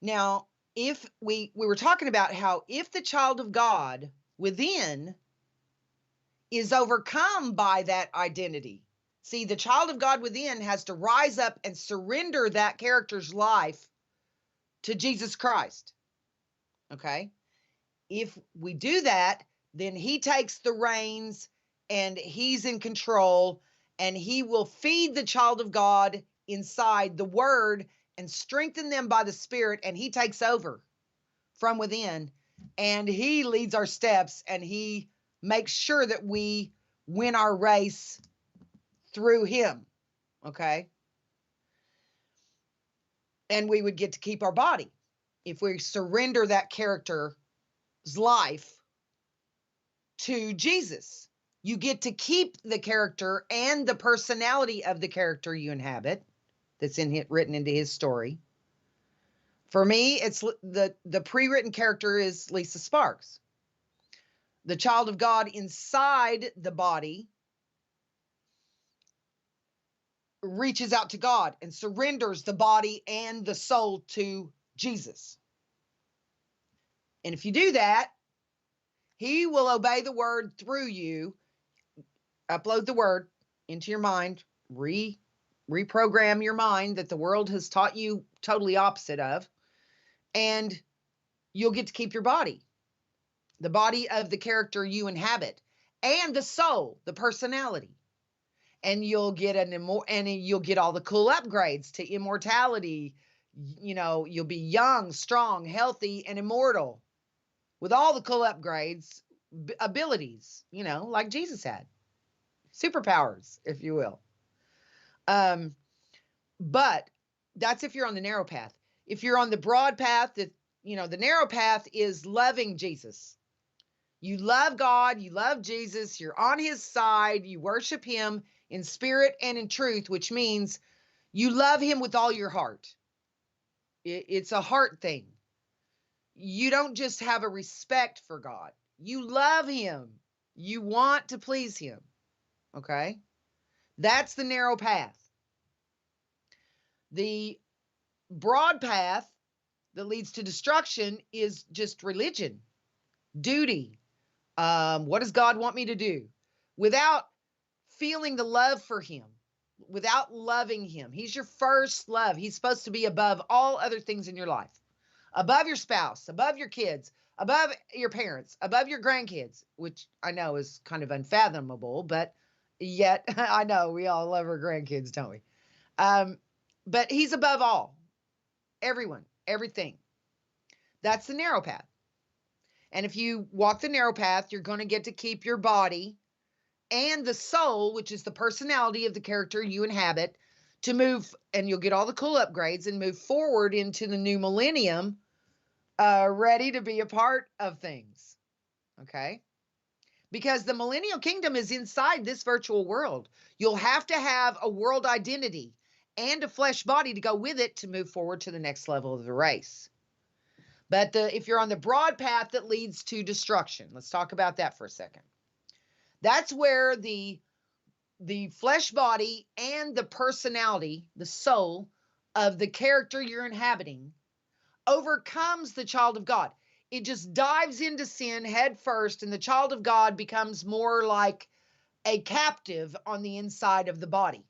Now, if we were talking about how if the child of God within is overcome by that identity, see, the child of God within has to rise up and surrender that character's life to Jesus Christ. Okay? If we do that, then he takes the reins and he's in control, and he will feed the child of God inside the word and strengthen them by the Spirit, and he takes over from within, and he leads our steps, and he makes sure that we win our race through him. Okay? And we would get to keep our body if we surrender that character's life to Jesus. You get to keep the character and the personality of the character you inhabit that's written into his story. For me, it's the pre-written character is Lisa Sparks. The child of God inside the body reaches out to God and surrenders the body and the soul to Jesus. And if you do that, he will obey the word through you, upload the word into your mind, reprogram your mind that the world has taught you totally opposite of, and you'll get to keep your body, the body of the character you inhabit, and the soul, the personality. And you'll get you'll get all the cool upgrades to immortality. You know, you'll be young, strong, healthy, and immortal with all the cool upgrades, abilities, like Jesus had, superpowers, if you will. But that's if you're on the narrow path. If you're on the broad path, the narrow path is loving Jesus. You love God, you love Jesus, you're on his side, you worship him in spirit and in truth, which means you love him with all your heart. It's a heart thing. You don't just have a respect for God. You love him. You want to please him. Okay? That's the narrow path. The broad path that leads to destruction is just religion, duty. What does God want me to do? Without feeling the love for him, without loving him. He's your first love. He's supposed to be above all other things in your life, above your spouse, above your kids, above your parents, above your grandkids, which I know is kind of unfathomable, but yet I know we all love our grandkids, don't we? But he's above all, everyone, everything. That's the narrow path. And if you walk the narrow path, you're going to get to keep your body and the soul, which is the personality of the character you inhabit, to move, and you'll get all the cool upgrades and move forward into the new millennium, ready to be a part of things. Okay? Because the millennial kingdom is inside this virtual world. You'll have to have a world identity and a flesh body to go with it to move forward to the next level of the race. But if you're on the broad path that leads to destruction, let's talk about that for a second. That's where the flesh body and the personality, the soul of the character you're inhabiting overcomes the child of God. It just dives into sin head first, and the child of God becomes more like a captive on the inside of the body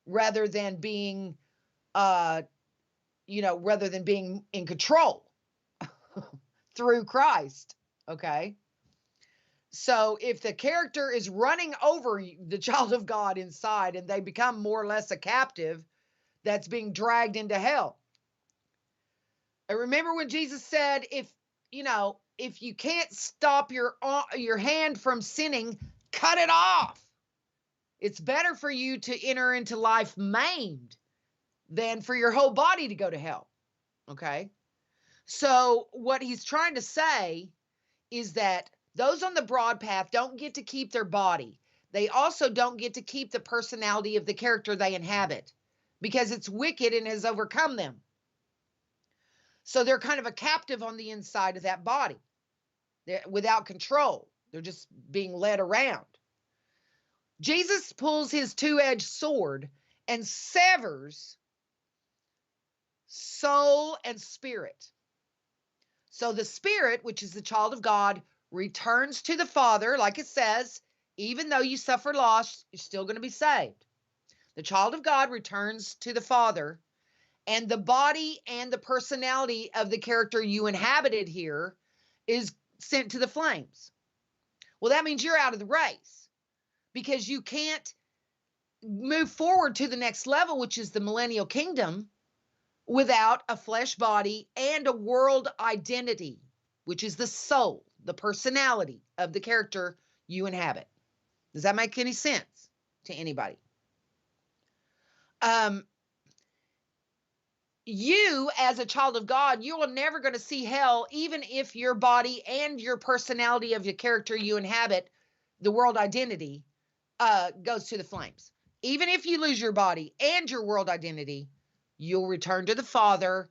rather than being, rather than being in control through Christ. Okay. So if the character is running over the child of God inside and they become more or less a captive that's being dragged into hell. And remember when Jesus said, if you can't stop your hand from sinning, cut it off. It's better for you to enter into life maimed than for your whole body to go to hell. Okay. So what he's trying to say is that those on the broad path don't get to keep their body. They also don't get to keep the personality of the character they inhabit because it's wicked and has overcome them. So they're kind of a captive on the inside of that body. They're without control. They're just being led around. Jesus pulls his two-edged sword and severs soul and spirit. So the spirit, which is the child of God, returns to the Father, like it says, even though you suffer loss, you're still going to be saved. The child of God returns to the Father, and the body and the personality of the character you inhabited here is sent to the flames. Well, that means you're out of the race because you can't move forward to the next level, which is the millennial kingdom, without a flesh body and a world identity, which is the soul, the personality of the character you inhabit. Does that make any sense to anybody? You, as a child of God, you are never going to see hell, even if your body and your personality of your character you inhabit, the world identity, goes to the flames. Even if you lose your body and your world identity, you'll return to the Father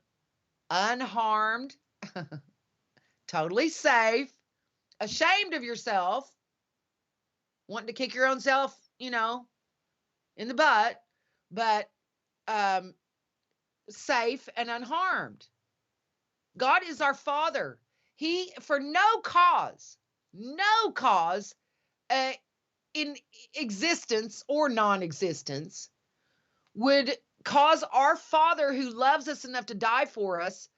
unharmed, totally safe, ashamed of yourself, wanting to kick your own self, in the butt, but safe and unharmed. God is our Father. He, for no cause, in existence or non-existence, would cause our Father who loves us enough to die for us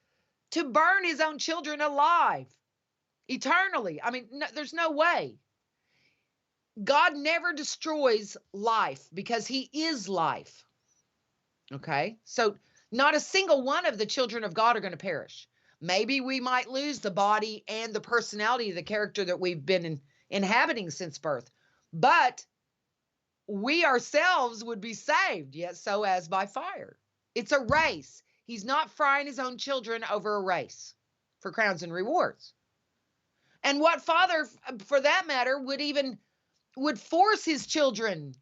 to burn his own children alive eternally. I mean, no, there's no way. God never destroys life because he is life. Okay? So not a single one of the children of God are going to perish. Maybe we might lose the body and the personality of the character that we've been inhabiting since birth. But we ourselves would be saved, yet so as by fire. It's a race. He's not frying his own children over a race for crowns and rewards. And what father, for that matter, would force his children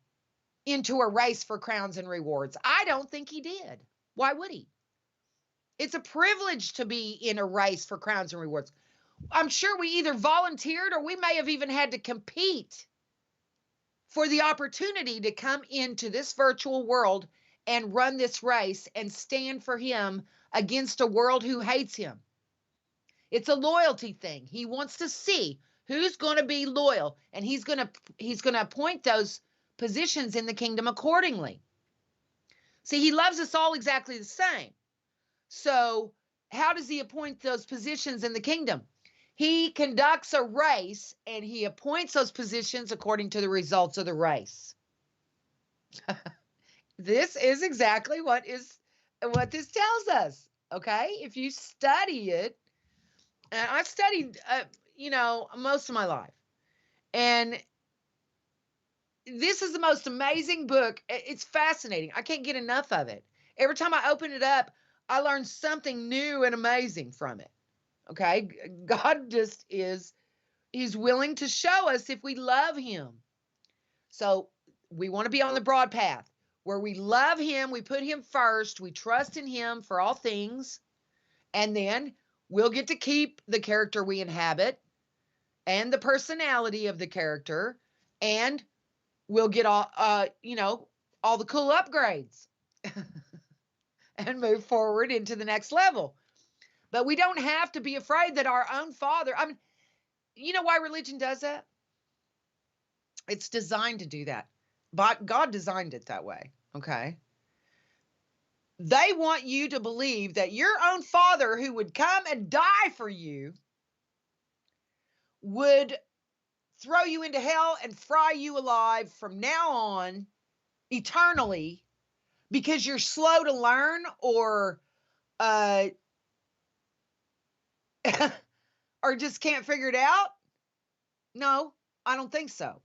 into a race for crowns and rewards? I don't think he did. Why would he? It's a privilege to be in a race for crowns and rewards. I'm sure we either volunteered or we may have even had to compete for the opportunity to come into this virtual world and run this race and stand for him against a world who hates him. It's a loyalty thing. He wants to see who's going to be loyal, and he's going to appoint those positions in the kingdom accordingly. See, he loves us all exactly the same. So how does he appoint those positions in the kingdom? He conducts a race and he appoints those positions according to the results of the race. This is exactly what this tells us. Okay, if you study it, and I've studied, most of my life, and this is the most amazing book. It's fascinating. I can't get enough of it. Every time I open it up, I learn something new and amazing from it. Okay, God just he's willing to show us if we love him. So we want to be on the broad path where we love him, we put him first, we trust in him for all things, and then we'll get to keep the character we inhabit and the personality of the character, and we'll get all the cool upgrades and move forward into the next level. But we don't have to be afraid that our own father, you know why religion does that? It's designed to do that. But God designed it that way, okay? They want you to believe that your own father who would come and die for you would throw you into hell and fry you alive from now on eternally because you're slow to learn or or just can't figure it out? No, I don't think so.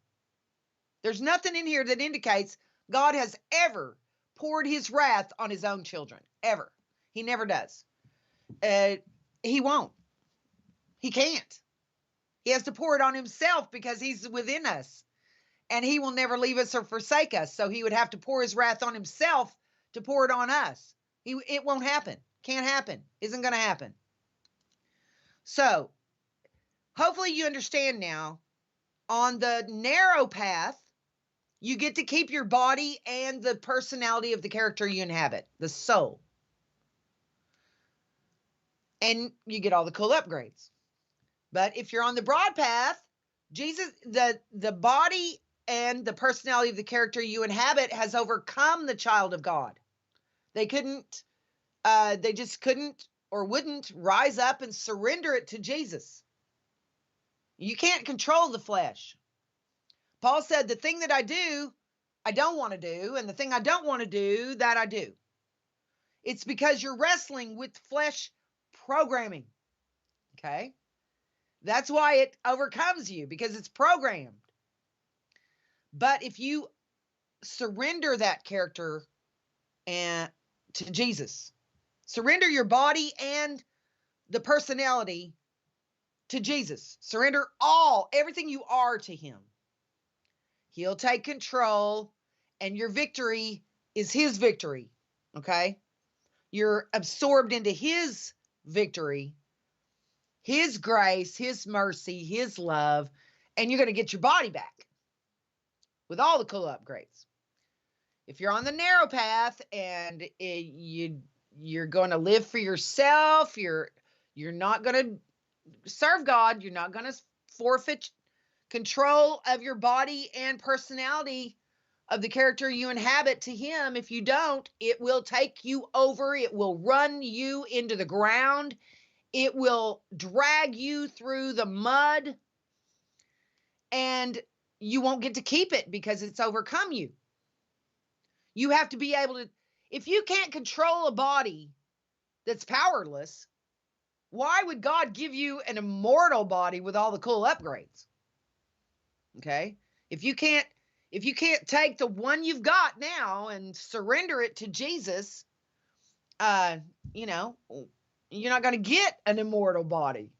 There's nothing in here that indicates God has ever poured his wrath on his own children, ever. He never does. He won't. He can't. He has to pour it on himself because he's within us, and he will never leave us or forsake us. So he would have to pour his wrath on himself to pour it on us. It won't happen. Can't happen. Isn't going to happen. So hopefully you understand now. On the narrow path, you get to keep your body and the personality of the character you inhabit, the soul. And you get all the cool upgrades. But if you're on the broad path, Jesus, the body and the personality of the character you inhabit has overcome the child of God. They just couldn't or wouldn't rise up and surrender it to Jesus. You can't control the flesh. Paul said, the thing that I do, I don't want to do, and the thing I don't want to do, that I do. It's because you're wrestling with flesh programming. Okay? That's why it overcomes you, because it's programmed. But if you surrender that character to Jesus, surrender your body and the personality to Jesus, surrender everything you are to him, he'll take control, and your victory is his victory. Okay? You're absorbed into his victory, his grace, his mercy, his love, and you're going to get your body back with all the cool upgrades. If you're on the narrow path and you're going to live for yourself, you're not going to serve God, you're not going to forfeit control of your body and personality of the character you inhabit to him. If you don't, it will take you over. It will run you into the ground. It will drag you through the mud, and you won't get to keep it because it's overcome you. You have to be able to, if you can't control a body that's powerless, Why would God give you an immortal body with all the cool upgrades? Okay. If you can't take the one you've got now and surrender it to Jesus, you know, you're not going to get an immortal body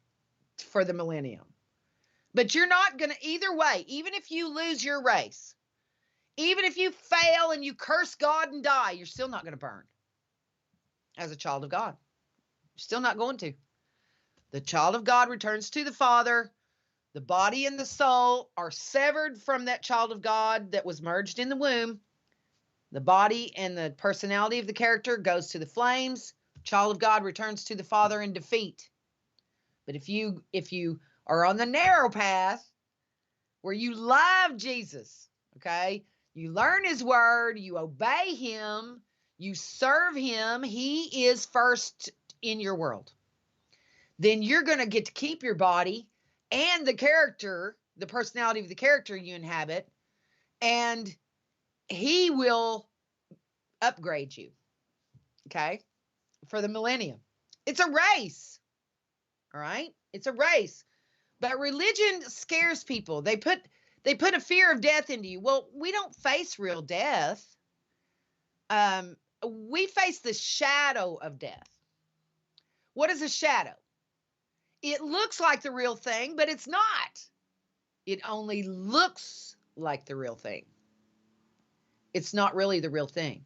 for the millennium. But you're not going to, either way, even if you lose your race, even if you fail and you curse God and die, you're still not going to burn as a child of God. You're still not going to. The child of God returns to the Father. The body and the soul are severed from that child of God that was merged in the womb. The body and the personality of the character goes to the flames. Child of God returns to the Father in defeat. But if you are on the narrow path where you love Jesus, okay, you learn his word, you obey him, you serve him, he is first in your world, then you're going to get to keep your body and the character, the personality of the character you inhabit, and he will upgrade you, okay, for the millennium. It's a race, all right? It's a race. But religion scares people. They put a fear of death into you. Well, we don't face real death. We face the shadow of death. What is a shadow? It looks like the real thing, but it's not. It only looks like the real thing. It's not really the real thing.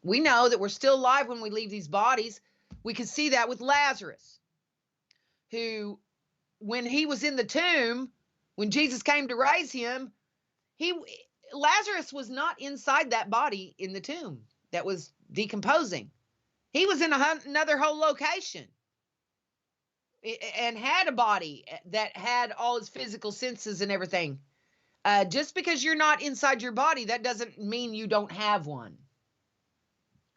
We know that we're still alive when we leave these bodies. We can see that with Lazarus, who, when he was in the tomb, when Jesus came to raise him, Lazarus was not inside that body in the tomb that was decomposing. He was in another whole location and had a body that had all his physical senses and everything. Just because you're not inside your body, that doesn't mean you don't have one.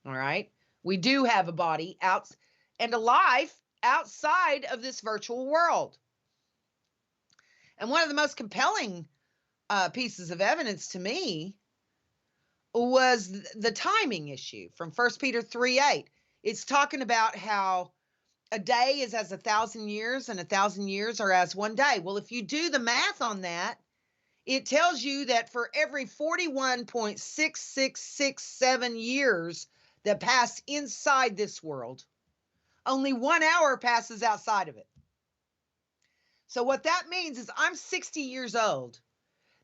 All right. We do have a body out and a life outside of this virtual world. And one of the most compelling pieces of evidence to me was the timing issue from 1 Peter 3:8. It's talking about how a day is as 1,000 years and 1,000 years are as one day. Well, if you do the math on that, it tells you that for every 41.6667 years that pass inside this world, only 1 hour passes outside of it. So what that means is I'm 60 years old.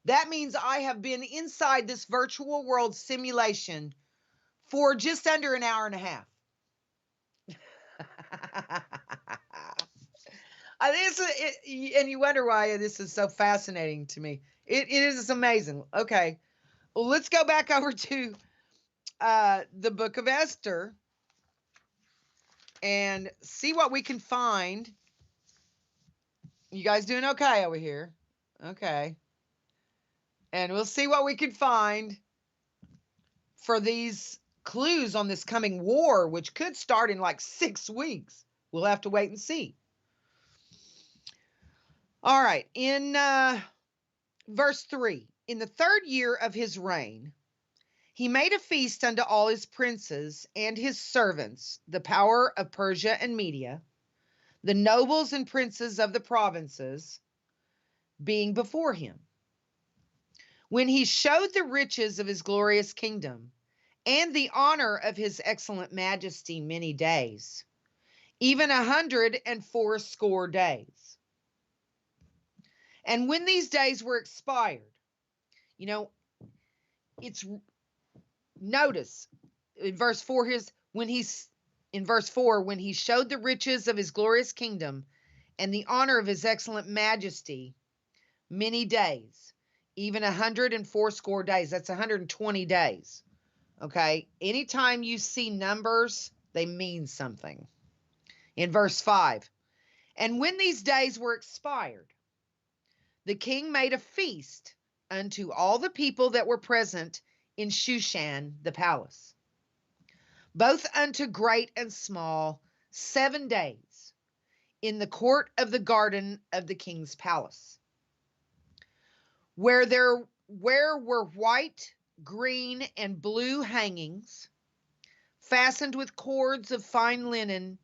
That means I have been inside this virtual world simulation for just under an hour and a half. I think and you wonder why this is so fascinating to me. It is amazing. Okay, well, let's go back over to the book of Esther and see what we can find. You guys doing okay over here? Okay. And we'll see what we can find for these clues on this coming war, which could start in like 6 weeks. We'll have to wait and see. All right. In verse 3, in the 3rd year of his reign, he made a feast unto all his princes and his servants, the power of Persia and Media, the nobles and princes of the provinces, being before him. When he showed the riches of his glorious kingdom and the honor of his excellent majesty many days, even 180 days. And when these days were expired, you know, it's notice in verse 4 when he showed the riches of his glorious kingdom and the honor of his excellent majesty many days, even 180 days. That's 120 days. Okay. Anytime you see numbers, they mean something. In verse 5, and when these days were expired, the king made a feast unto all the people that were present in Shushan the palace, both unto great and small, 7 days, in the court of the garden of the king's palace, where were white, green, and blue hangings, fastened with cords of fine linen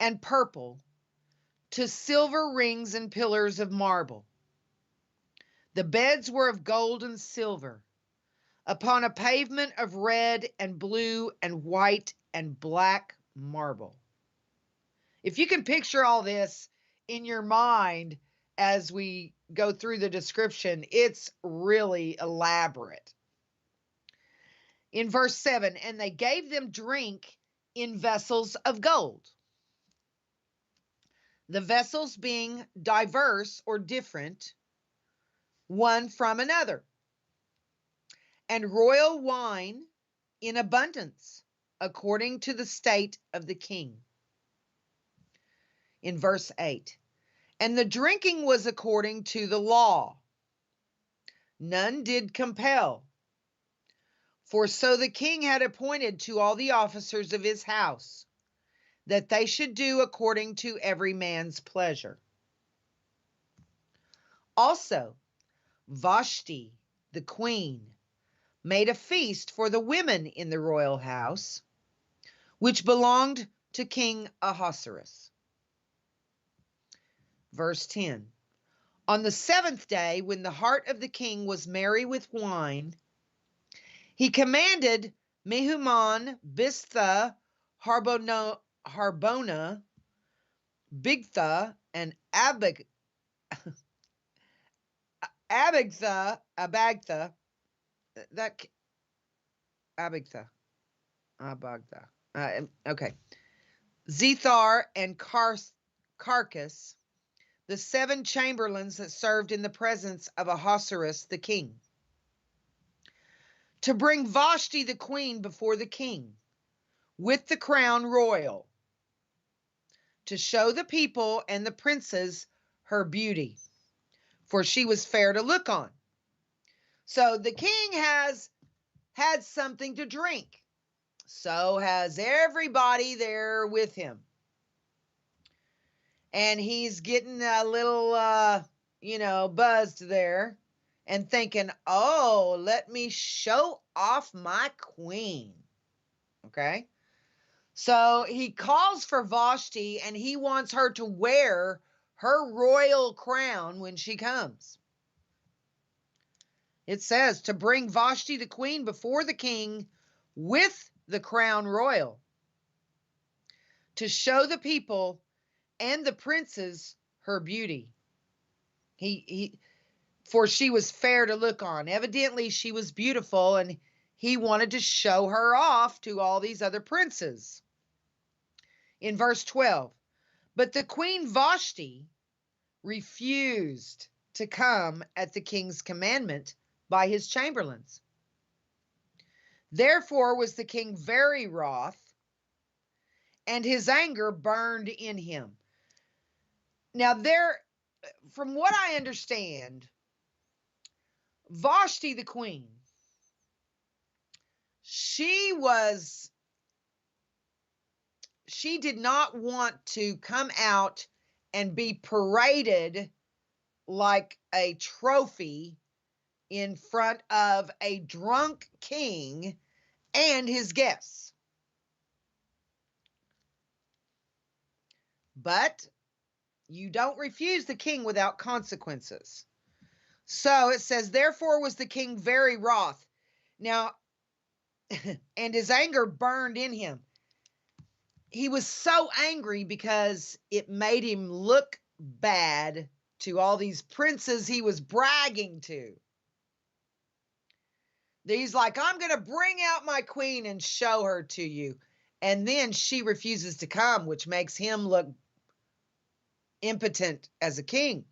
and purple, to silver rings and pillars of marble. The beds were of gold and silver, upon a pavement of red and blue and white and black marble. If you can picture all this in your mind as we go through the description, it's really elaborate. In verse 7, and they gave them drink in vessels of gold. The vessels being diverse or different, one from another, and royal wine in abundance, according to the state of the king. In verse 8, and the drinking was according to the law. None did compel. For so the king had appointed to all the officers of his house, that they should do according to every man's pleasure. Also, Vashti, the queen, made a feast for the women in the royal house, which belonged to King Ahasuerus. Verse 10, on the 7th day, when the heart of the king was merry with wine, he commanded Mehuman, Biztha, Harbona, Bigtha, and Abagtha, okay. Zethar and Carcass, the 7 chamberlains that served in the presence of Ahasuerus the king, to bring Vashti the queen before the king with the crown royal, to show the people and the princes her beauty, for she was fair to look on. So the king has had something to drink. So has everybody there with him. And he's getting a little, buzzed there and thinking, oh, let me show off my queen. Okay. So he calls for Vashti and he wants her to wear her royal crown when she comes. It says to bring Vashti the queen before the king with the crown royal, to show the people and the princes her beauty. For she was fair to look on. Evidently she was beautiful and he wanted to show her off to all these other princes. In verse 12, but the queen Vashti refused to come at the king's commandment by his chamberlains. Therefore was the king very wroth, and his anger burned in him. Now from what I understand, Vashti the queen, she did not want to come out and be paraded like a trophy in front of a drunk king and his guests. But you don't refuse the king without consequences. So it says, therefore was the king very wroth. Now, and his anger burned in him. He was so angry because it made him look bad to all these princes he was bragging to. He's like, I'm going to bring out my queen and show her to you. And then she refuses to come, which makes him look impotent as a king.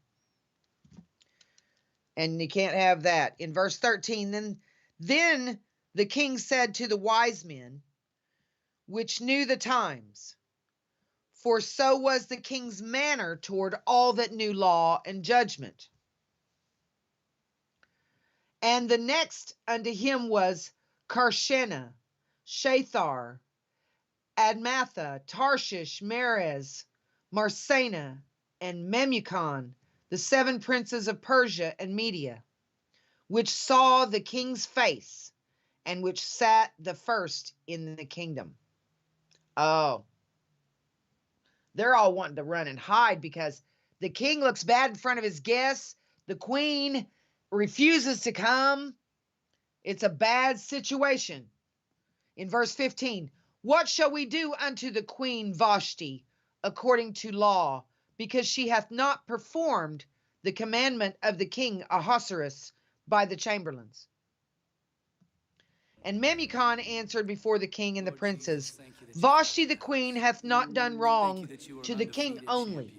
And you can't have that. In verse 13, then the king said to the wise men, which knew the times, for so was the king's manner toward all that knew law and judgment. And the next unto him was Karshena, Shathar, Admatha, Tarshish, Meres, Marsena, and Memucan, the 7 princes of Persia and Media, which saw the king's face, and which sat the first in the kingdom. Oh, They're all wanting to run and hide because the king looks bad in front of his guests. The queen refuses to come. It's a bad situation. In verse 15, what shall we do unto the queen Vashti according to law, because she hath not performed the commandment of the king Ahasuerus by the chamberlains? And Memucan answered before the king and the princes, Vashti the queen hath not done wrong to the king only,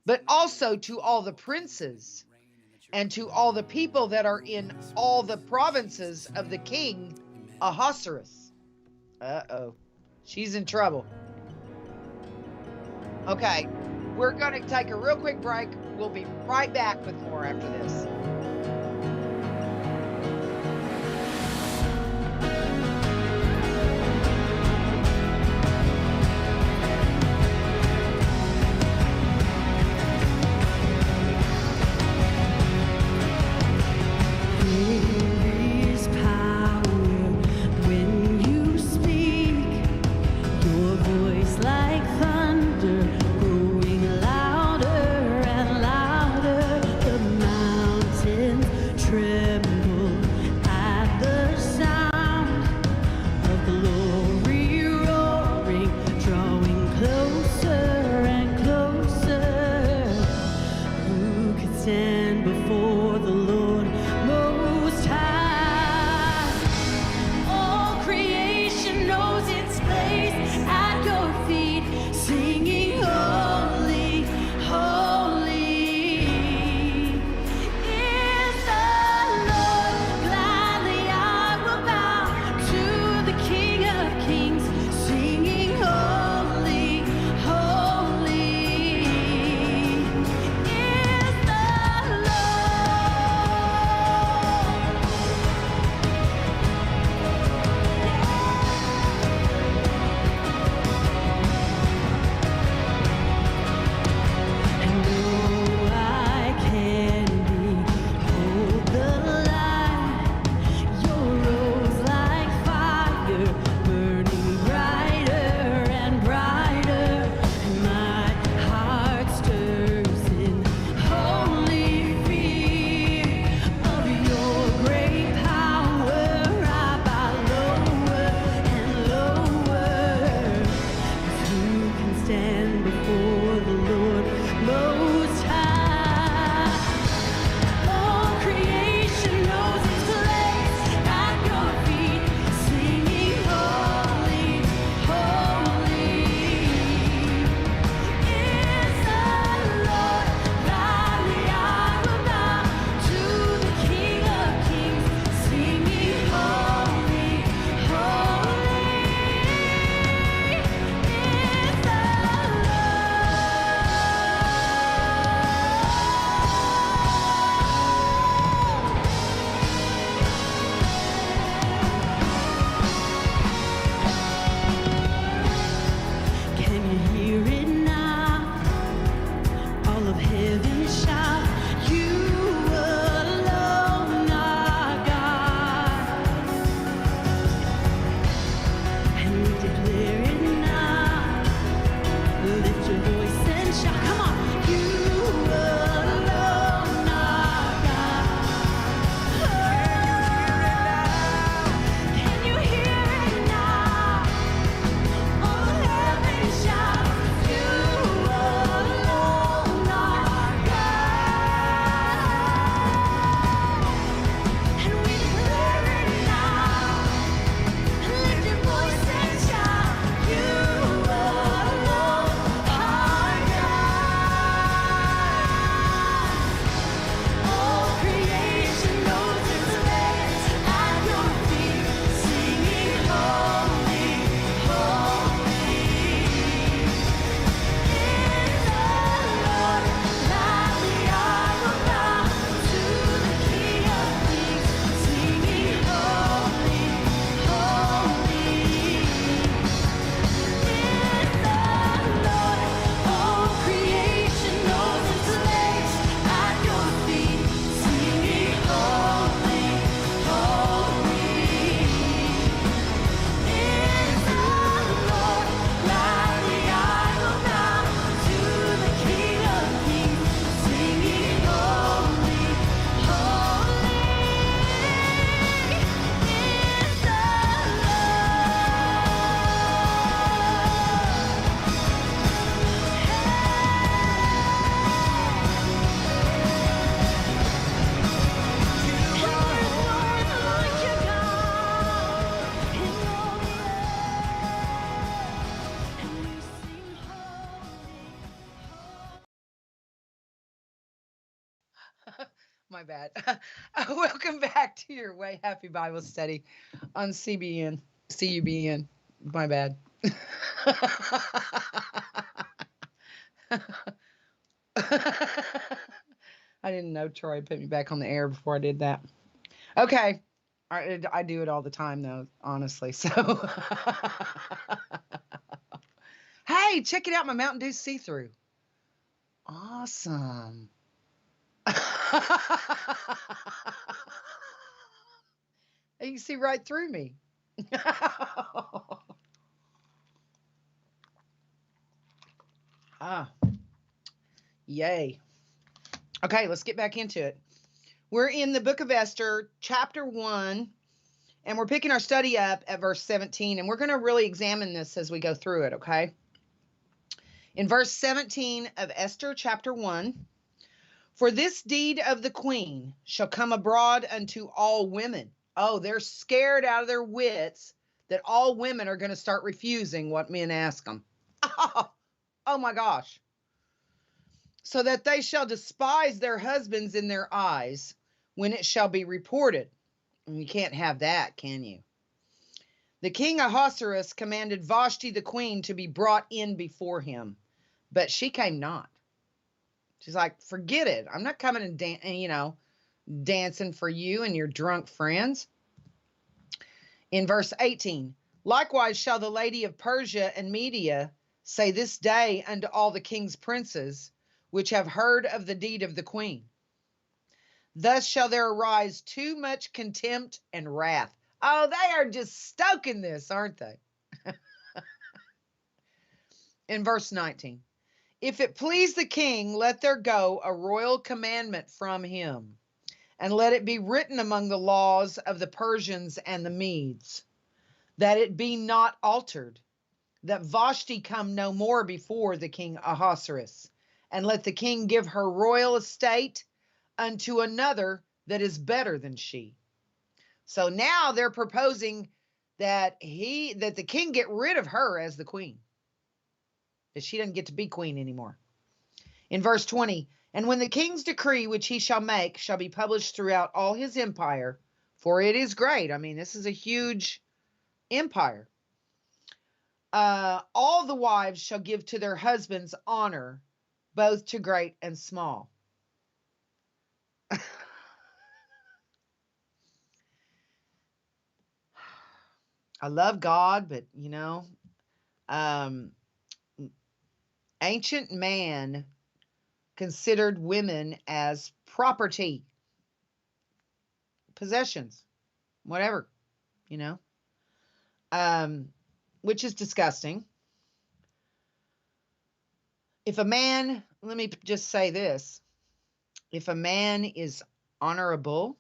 but also to all the princes and to all the people that are in all the provinces of the king Ahasuerus. Uh-oh. She's in trouble. Okay, we're going to take a real quick break. We'll be right back with more after this. There is power when you speak, your voice like thunder, growing louder and louder. The mountains My bad. Welcome back to your Way Happy Bible Study on CBN, CUBN. My bad. I didn't know Troy put me back on the air before I did that. Okay. I do it all the time, though, honestly. So, hey, check it out. My Mountain Dew see through. Awesome. You can see right through me. Ah, yay. Okay, let's get back into it. We're in the book of Esther, chapter 1, and we're picking our study up at verse 17, and we're going to really examine this as we go through it, okay? In verse 17 of Esther, chapter 1, for this deed of the queen shall come abroad unto all women. Oh, they're scared out of their wits that all women are going to start refusing what men ask them. Oh my gosh. So that they shall despise their husbands in their eyes when it shall be reported. And you can't have that, can you? The king Ahasuerus commanded Vashti the queen to be brought in before him, but she came not. She's like, forget it. I'm not coming and dancing for you and your drunk friends. In verse 18, likewise shall the lady of Persia and Media say this day unto all the king's princes, which have heard of the deed of the queen. Thus shall there arise too much contempt and wrath. Oh, they are just stoking this, aren't they? In verse 19, if it please the king, let there go a royal commandment from him, and let it be written among the laws of the Persians and the Medes, that it be not altered, that Vashti come no more before the king Ahasuerus, and let the king give her royal estate unto another that is better than she. So now they're proposing that the king get rid of her as the queen, that she doesn't get to be queen anymore. In verse 20, and when the king's decree which he shall make shall be published throughout all his empire, for it is great. I mean, this is a huge empire. All the wives shall give to their husbands honor, both to great and small. I love God, but ancient man considered women as property, possessions, whatever, which is disgusting. If a man, let me just say this, if a man is honorable,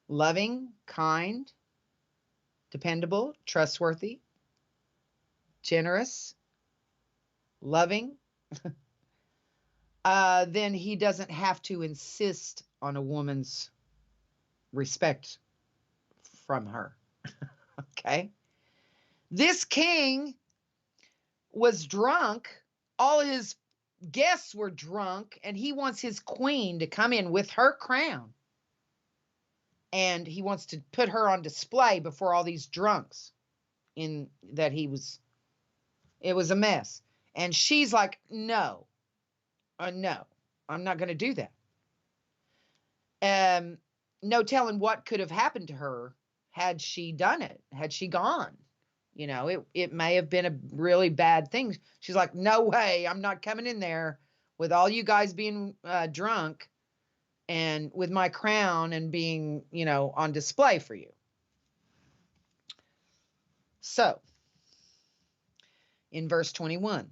loving, kind, dependable, trustworthy, generous, loving, then he doesn't have to insist on a woman's respect from her. Okay? This king was drunk. All his guests were drunk, and he wants his queen to come in with her crown. And he wants to put her on display before all these drunks it was a mess. And she's like, no, I'm not going to do that. No telling what could have happened to her had she done it, had she gone. It may have been a really bad thing. She's like, no way, I'm not coming in there with all you guys being drunk and with my crown and being, on display for you. So, in verse 21,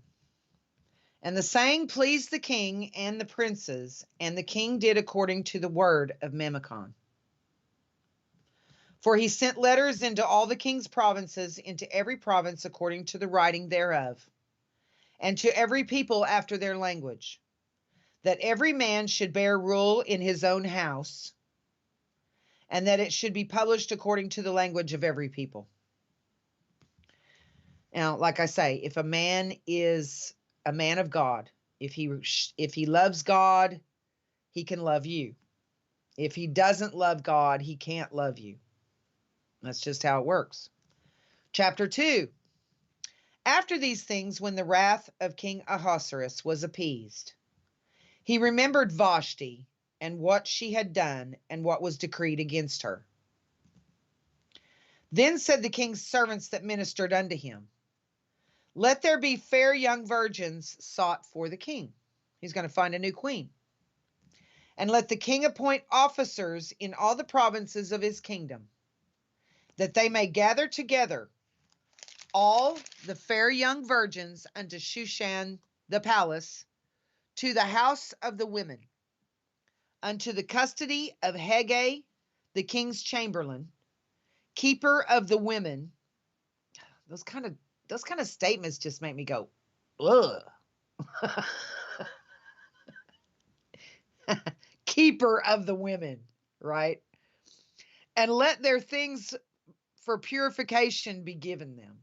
and the saying pleased the king and the princes, and the king did according to the word of Memucan. For he sent letters into all the king's provinces, into every province according to the writing thereof, and to every people after their language, that every man should bear rule in his own house, and that it should be published according to the language of every people. Now, like I say, if a man is a man of God, if he loves God, he can love you. If he doesn't love God, he can't love you. That's just how it works. Chapter 2. After these things, when the wrath of King Ahasuerus was appeased, he remembered Vashti and what she had done and what was decreed against her. Then said the king's servants that ministered unto him, let there be fair young virgins sought for the king. He's going to find a new queen. And let the king appoint officers in all the provinces of his kingdom, that they may gather together all the fair young virgins unto Shushan the palace, to the house of the women, unto the custody of Hegai, the king's chamberlain, keeper of the women. Those kind of statements just make me go, ugh. Keeper of the women, right? And let their things for purification be given them.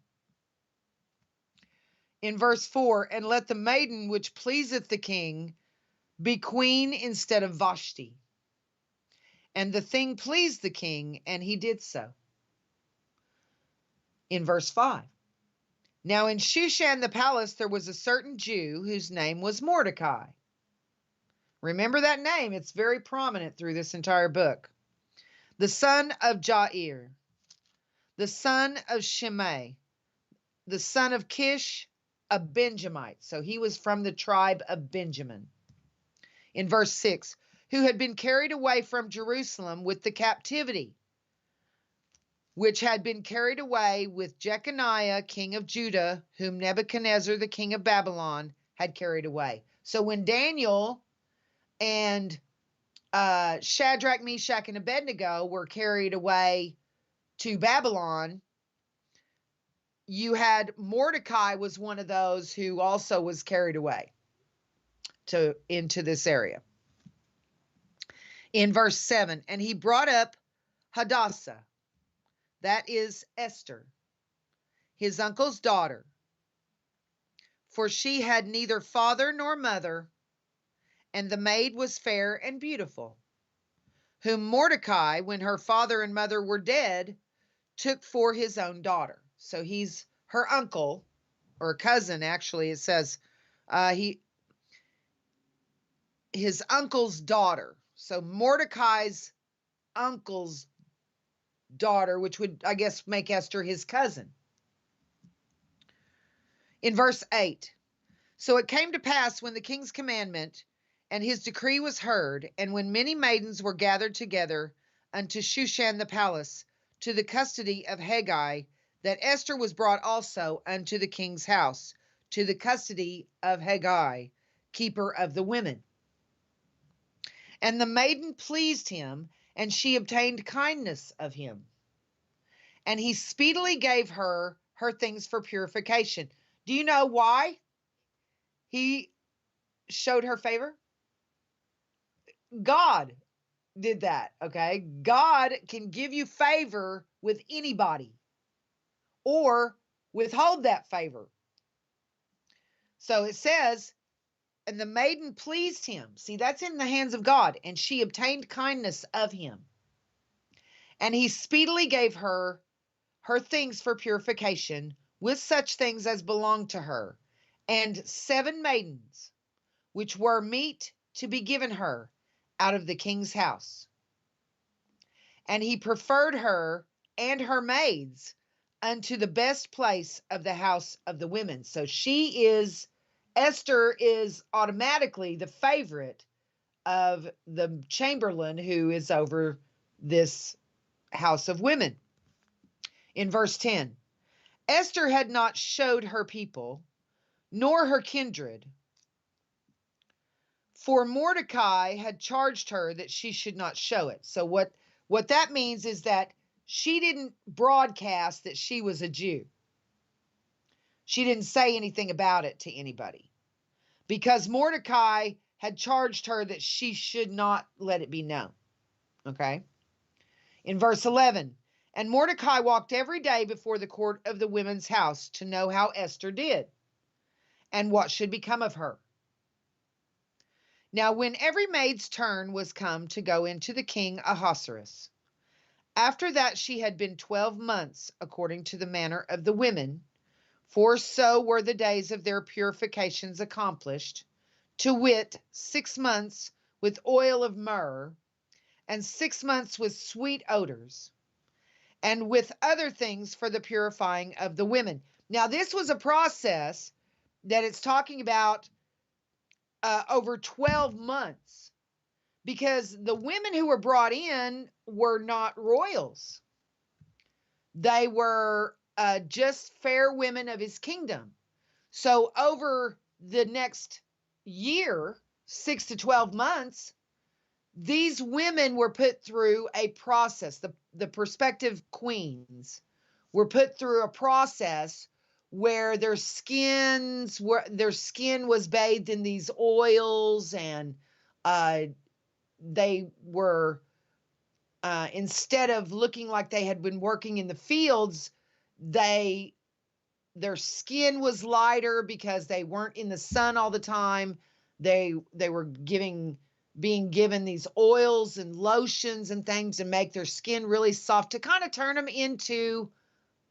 In verse 4, and let the maiden which pleaseth the king be queen instead of Vashti. And the thing pleased the king, and he did so. In verse 5, now in Shushan the palace there was a certain Jew whose name was Mordecai. Remember that name, it's very prominent through this entire book. The son of Jair, the son of Shimei, the son of Kish, a Benjamite. So he was from the tribe of Benjamin. In verse 6, who had been carried away from Jerusalem with the captivity, which had been carried away with Jeconiah, king of Judah, whom Nebuchadnezzar, the king of Babylon, had carried away. So when Daniel and Shadrach, Meshach, and Abednego were carried away to Babylon, you had Mordecai was one of those who also was carried away into this area. In verse 7, and he brought up Hadassah, that is Esther, his uncle's daughter, for she had neither father nor mother, and the maid was fair and beautiful, whom Mordecai, when her father and mother were dead, took for his own daughter. So he's her uncle, or cousin, actually. It says his uncle's daughter. So Mordecai's uncle's daughter, which would, I guess, make Esther his cousin. In verse 8, so it came to pass when the king's commandment and his decree was heard, and when many maidens were gathered together unto Shushan the palace, to the custody of Hegai, that Esther was brought also unto the king's house, to the custody of Hegai, keeper of the women. And the maiden pleased him, and she obtained kindness of him. And he speedily gave her her things for purification. Do you know why he showed her favor? God did that, okay? God can give you favor with anybody or withhold that favor. So it says, and the maiden pleased him. See, that's in the hands of God. And she obtained kindness of him. And he speedily gave her her things for purification, with such things as belonged to her, and 7 maidens, which were meet to be given her out of the king's house. And he preferred her and her maids unto the best place of the house of the women. So Esther is automatically the favorite of the chamberlain who is over this house of women. In verse 10, Esther had not showed her people, nor her kindred, for Mordecai had charged her that she should not show it. So what that means is that she didn't broadcast that she was a Jew. She didn't say anything about it to anybody because Mordecai had charged her that she should not let it be known. Okay. In verse 11, and Mordecai walked every day before the court of the women's house to know how Esther did and what should become of her. Now, when every maid's turn was come to go into the king Ahasuerus, after that she had been 12 months, according to the manner of the women, for so were the days of their purifications accomplished, to wit, 6 months with oil of myrrh, and 6 months with sweet odors, and with other things for the purifying of the women. Now, this was a process that it's talking about over 12 months, because the women who were brought in were not royals. They were just fair women of his kingdom. So over the next year, 6 to 12 months, these women were put through a process. The prospective queens were put through a process where their skin was bathed in these oils, and they were instead of looking like they had been working in the fields, their skin was lighter because they weren't in the sun all the time. They were being given these oils and lotions and things to make their skin really soft, to kind of turn them into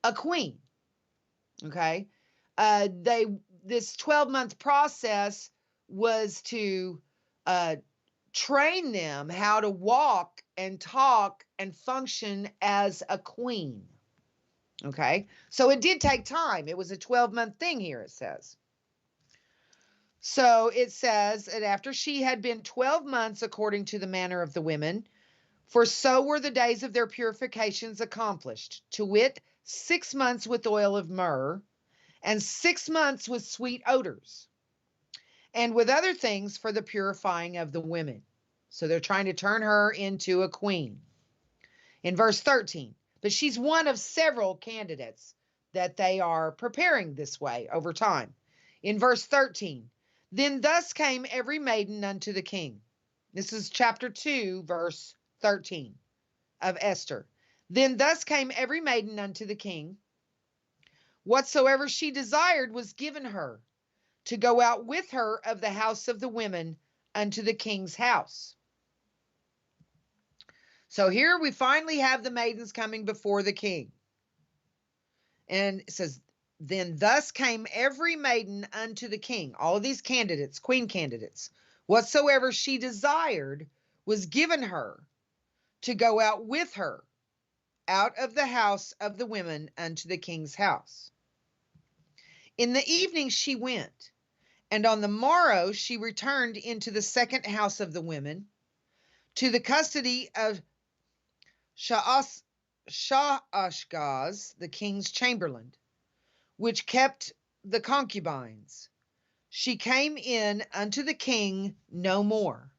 a queen. Okay. This 12-month process was to train them how to walk and talk and function as a queen. Okay. So it did take time. It was a 12-month thing here, it says. So it says that after she had been 12 months, according to the manner of the women, for so were the days of their purifications accomplished, to wit, 6 months with oil of myrrh, and 6 months with sweet odors, and with other things for the purifying of the women. So they're trying to turn her into a queen. In verse 13, but she's one of several candidates that they are preparing this way over time. In verse 13, then thus came every maiden unto the king. This is chapter 2, verse 13 of Esther. Then thus came every maiden unto the king. Whatsoever she desired was given her, to go out with her of the house of the women unto the king's house. So here we finally have the maidens coming before the king. And it says, then thus came every maiden unto the king. All of these candidates, queen candidates, whatsoever she desired was given her, to go out with her out of the house of the women unto the king's house. In the evening she went, and on the morrow she returned into the second house of the women, to the custody of Shaashgaz, the king's chamberlain, which kept the concubines. She came in unto the king no more,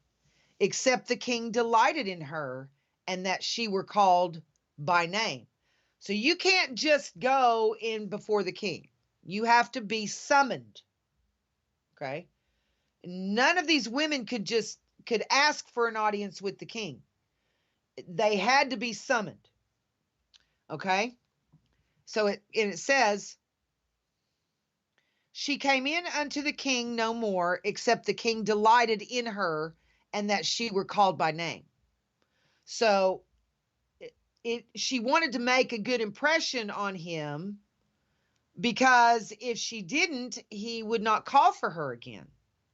except the king delighted in her, and that she were called by name. So you can't just go in before the king. You have to be summoned. Okay? None of these women could ask for an audience with the king. They had to be summoned. Okay? So it says, she came in unto the king no more, except the king delighted in her, and that she were called by name. So she wanted to make a good impression on him, because if she didn't, he would not call for her again,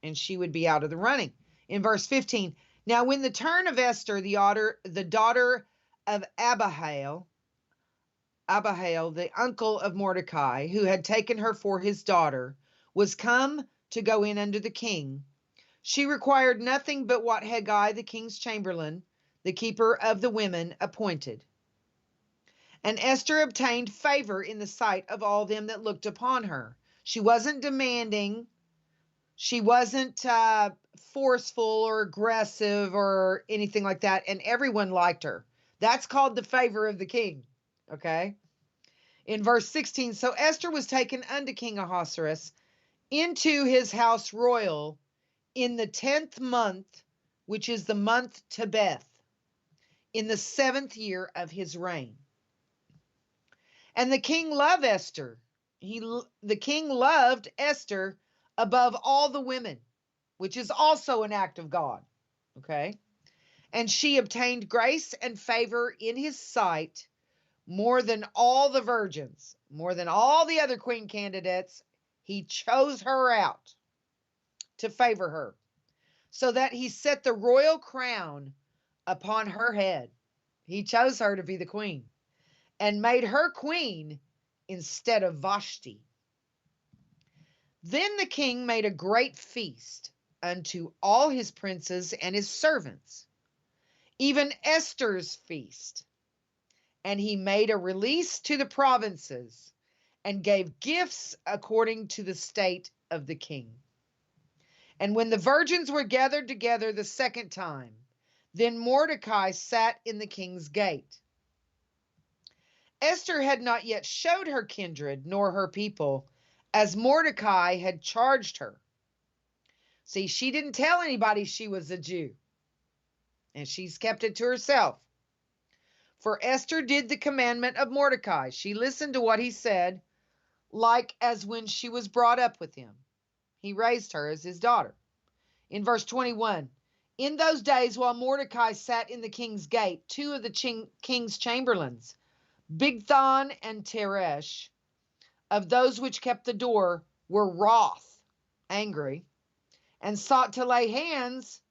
and she would be out of the running. In verse 15, now when the turn of Esther, the daughter of Abihail, the uncle of Mordecai, who had taken her for his daughter, was come to go in unto the king, she required nothing but what Haggai, the king's chamberlain, the keeper of the women, appointed. And Esther obtained favor in the sight of all them that looked upon her. She wasn't demanding. She wasn't forceful or aggressive or anything like that. And everyone liked her. That's called the favor of the king. Okay. In verse 16, so Esther was taken unto King Ahasuerus into his house royal in the 10th month, which is the month Tebeth, in the 7th year of his reign. And the king loved Esther. The king loved Esther above all the women, which is also an act of God. Okay. And she obtained grace and favor in his sight more than all the virgins, more than all the other queen candidates. He chose her out to favor her, so that he set the royal crown upon her head. He chose her to be the queen and made her queen instead of Vashti. Then the king made a great feast unto all his princes and his servants, even Esther's feast. And he made a release to the provinces and gave gifts according to the state of the king. And when the virgins were gathered together the second time, then Mordecai sat in the king's gate. Esther had not yet showed her kindred nor her people, as Mordecai had charged her. See, she didn't tell anybody she was a Jew, and she's kept it to herself. For Esther did the commandment of Mordecai. She listened to what he said, like as when she was brought up with him. He raised her as his daughter. In verse 21, in those days while Mordecai sat in the king's gate, two of the king's chamberlains, Bigthan and Teresh, of those which kept the door, were wroth, angry, and sought to lay hands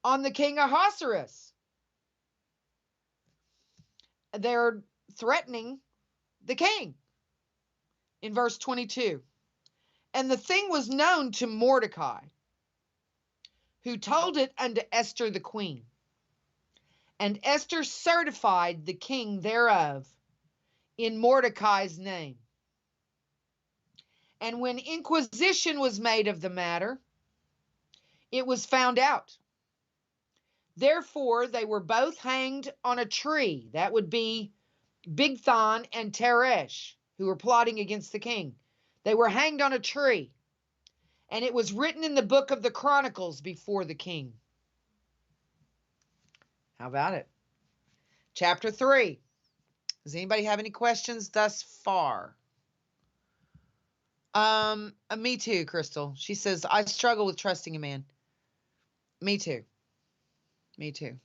on the king Ahasuerus. They're threatening the king. In verse 22, and the thing was known to Mordecai, who told it unto Esther the queen. And Esther certified the king thereof in Mordecai's name. And when inquisition was made of the matter, it was found out. Therefore, they were both hanged on a tree. That would be Bigthan and Teresh, who were plotting against the king. They were hanged on a tree. And it was written in the book of the Chronicles before the king. How about it? Chapter 3. Does anybody have any questions thus far? Me too, Crystal. She says, I struggle with trusting a man. Me too. Me too.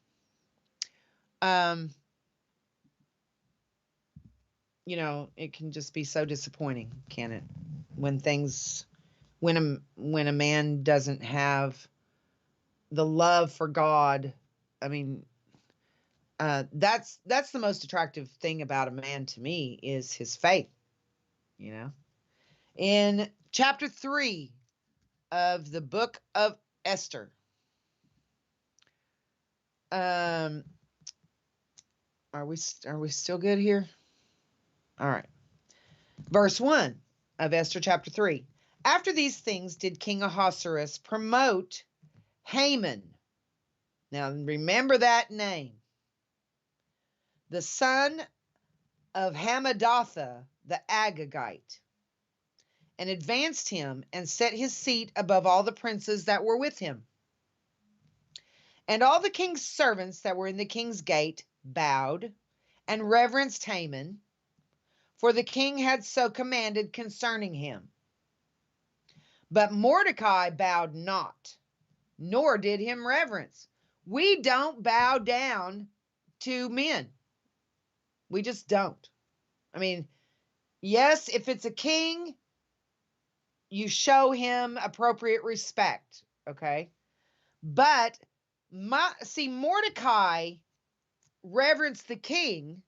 It can just be so disappointing, can it? When a man doesn't have the love for God. I mean, that's the most attractive thing about a man to me is his faith. In chapter 3 of the book of Esther. Are we still good here? All right. Verse 1 of Esther chapter 3. After these things did King Ahasuerus promote Haman. Now remember that name. The son of Hammedatha the Agagite, and advanced him and set his seat above all the princes that were with him. And all the king's servants that were in the king's gate bowed and reverenced Haman, for the king had so commanded concerning him. But Mordecai bowed not, nor did him reverence. We don't bow down to men. We just don't. I mean, yes, if it's a king, you show him appropriate respect, okay? But Mordecai reverenced the king,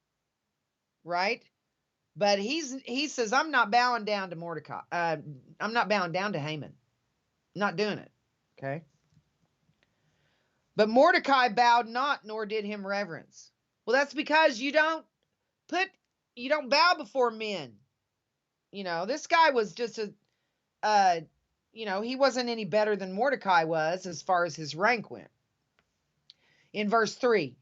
right? But he says, I'm not bowing down to Mordecai. I'm not bowing down to Haman. Not doing it, okay? But Mordecai bowed not, nor did him reverence. Well, that's because you don't bow before men. This guy was just he wasn't any better than Mordecai was as far as his rank went. In verse 3,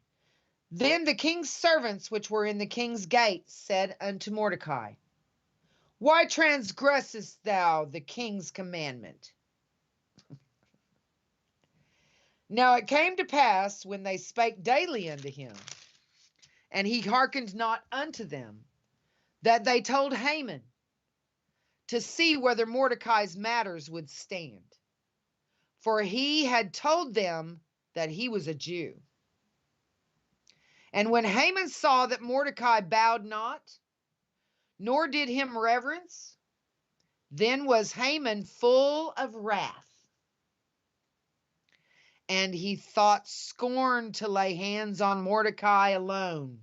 then the king's servants which were in the king's gate said unto Mordecai, why transgressest thou the king's commandment? Now it came to pass when they spake daily unto him, and he hearkened not unto them, that they told Haman to see whether Mordecai's matters would stand. for he had told them that he was a Jew. And when Haman saw that Mordecai bowed not, nor did him reverence, then was Haman full of wrath. And he thought scorn to lay hands on Mordecai alone,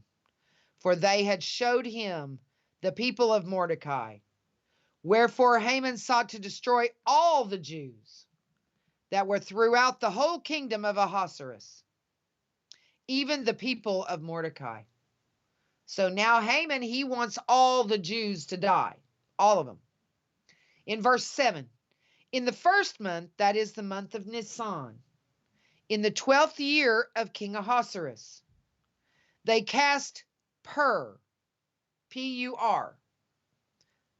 for they had showed him the people of Mordecai. Wherefore Haman sought to destroy all the Jews that were throughout the whole kingdom of Ahasuerus, even the people of Mordecai. So now Haman, he wants all the Jews to die, all of them. In verse 7, in the first month, that is the month of Nisan, in the 12th year of King Ahasuerus, they cast Pur, P-U-R,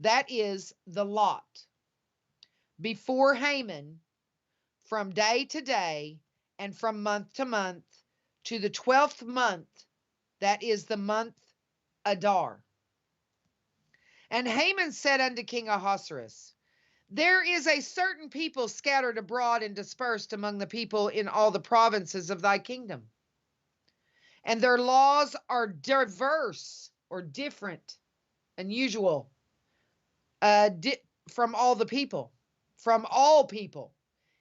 that is the lot, before Haman from day to day and from month to month to the 12th month, that is the month Adar. And Haman said unto King Ahasuerus, there is a certain people scattered abroad and dispersed among the people in all the provinces of thy kingdom. And their laws are diverse or different, unusual, from all the people, from all people.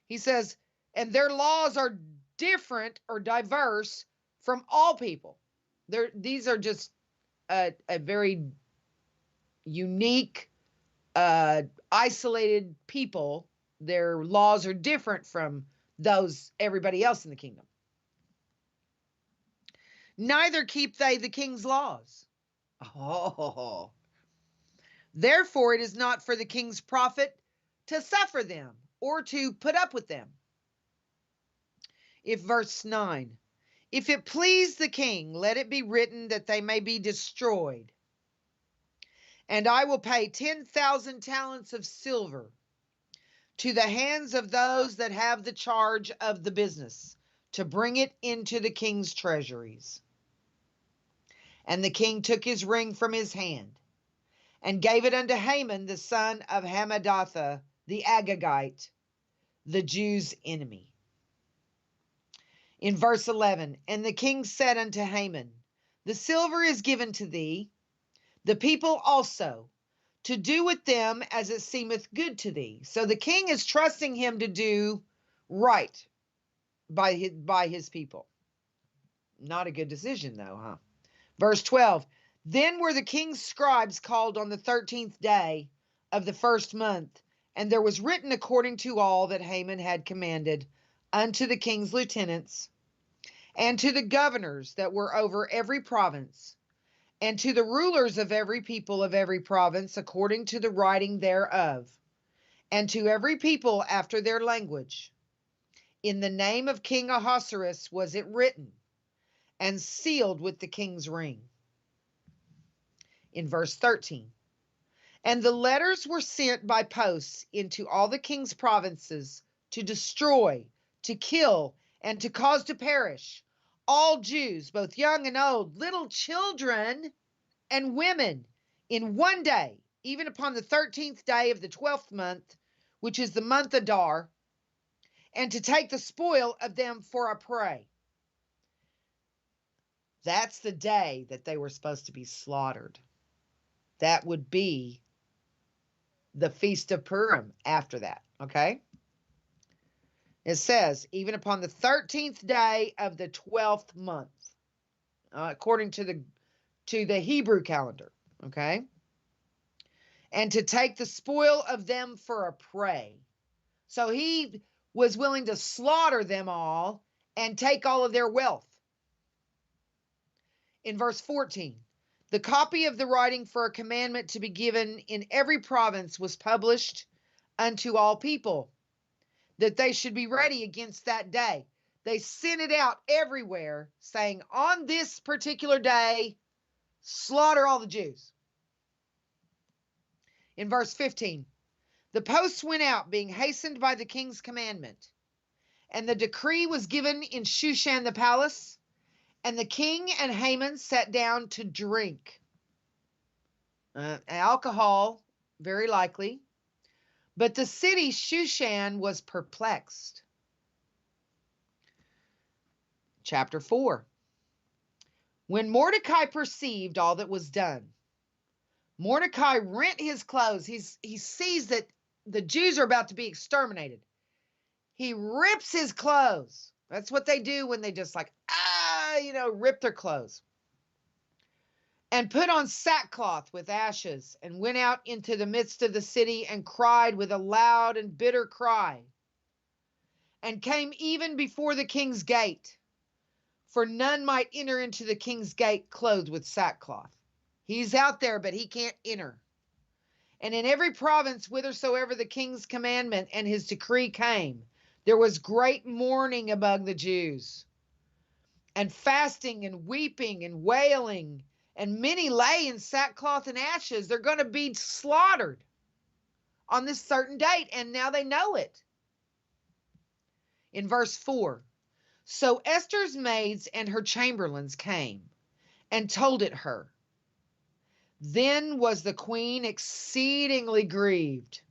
He says, and their laws are different or diverse from all people. These are just a very unique, isolated people. Their laws are different from those everybody else in the kingdom. Neither keep they the king's laws. Oh. Therefore, it is not for the king's profit to suffer them or to put up with them. If verse 9, if it please the king, let it be written that they may be destroyed. And I will pay 10,000 talents of silver to the hands of those that have the charge of the business, to bring it into the king's treasuries. And the king took his ring from his hand, and gave it unto Haman the son of Hammedatha the Agagite, the Jews' enemy. In verse 11, and the king said unto Haman, the silver is given to thee, the people also, to do with them as it seemeth good to thee. So the king is trusting him to do right by his people. Not a good decision though, huh? Verse 12, then were the king's scribes called on the 13th day of the first month, and there was written according to all that Haman had commanded unto the king's lieutenants, and to the governors that were over every province, and to the rulers of every people of every province according to the writing thereof, and to every people after their language. In the name of King Ahasuerus was it written, and sealed with the king's ring. In verse 13, and the letters were sent by posts into all the king's provinces to destroy, to kill, and to cause to perish all Jews, both young and old, little children and women, in one day, even upon the 13th day of the 12th month, which is the month Adar, and to take the spoil of them for a prey. That's the day that they were supposed to be slaughtered. That would be the Feast of Purim after that, okay? It says, even upon the 13th day of the 12th month, according to the Hebrew calendar, okay? And to take the spoil of them for a prey. So he was willing to slaughter them all and take all of their wealth. In verse 14, the copy of the writing for a commandment to be given in every province was published unto all people, that they should be ready against that day. They sent it out everywhere, saying, on this particular day, slaughter all the Jews. In verse 15, the posts went out, being hastened by the king's commandment, and the decree was given in Shushan the palace, and the king and Haman sat down to drink. Alcohol, very likely. But the city Shushan was perplexed. chapter 4. When Mordecai perceived all that was done, Mordecai rent his clothes. He sees that the Jews are about to be exterminated. He rips his clothes. That's what they do when they just like, rip their clothes. And put on sackcloth with ashes, and went out into the midst of the city, and cried with a loud and bitter cry, and came even before the king's gate, for none might enter into the king's gate clothed with sackcloth. He's out there, but he can't enter. And in every province whithersoever the king's commandment and his decree came, there was great mourning among the Jews, and fasting and weeping and wailing, and many lay in sackcloth and ashes. They're going to be slaughtered on this certain date, and now they know it. In verse 4, so Esther's maids and her chamberlains came and told it her. Then was the queen exceedingly grieved,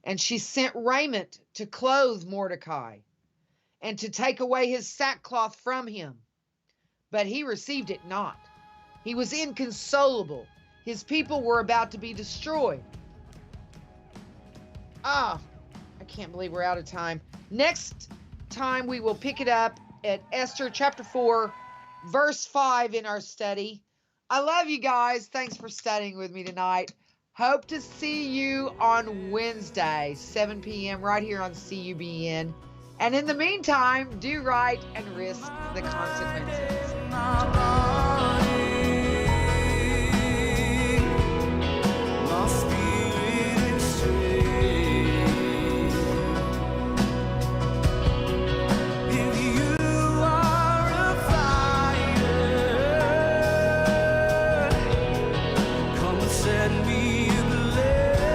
and she sent raiment to clothe Mordecai, and to take away his sackcloth from him. But he received it not. He was inconsolable. His people were about to be destroyed. I can't believe we're out of time. Next time we will pick it up at Esther chapter 4, verse 5 in our study. I love you guys. Thanks for studying with me tonight. Hope to see you on Wednesday, 7 p.m. right here on CUBN. And in the meantime, do right and risk the consequences. Set me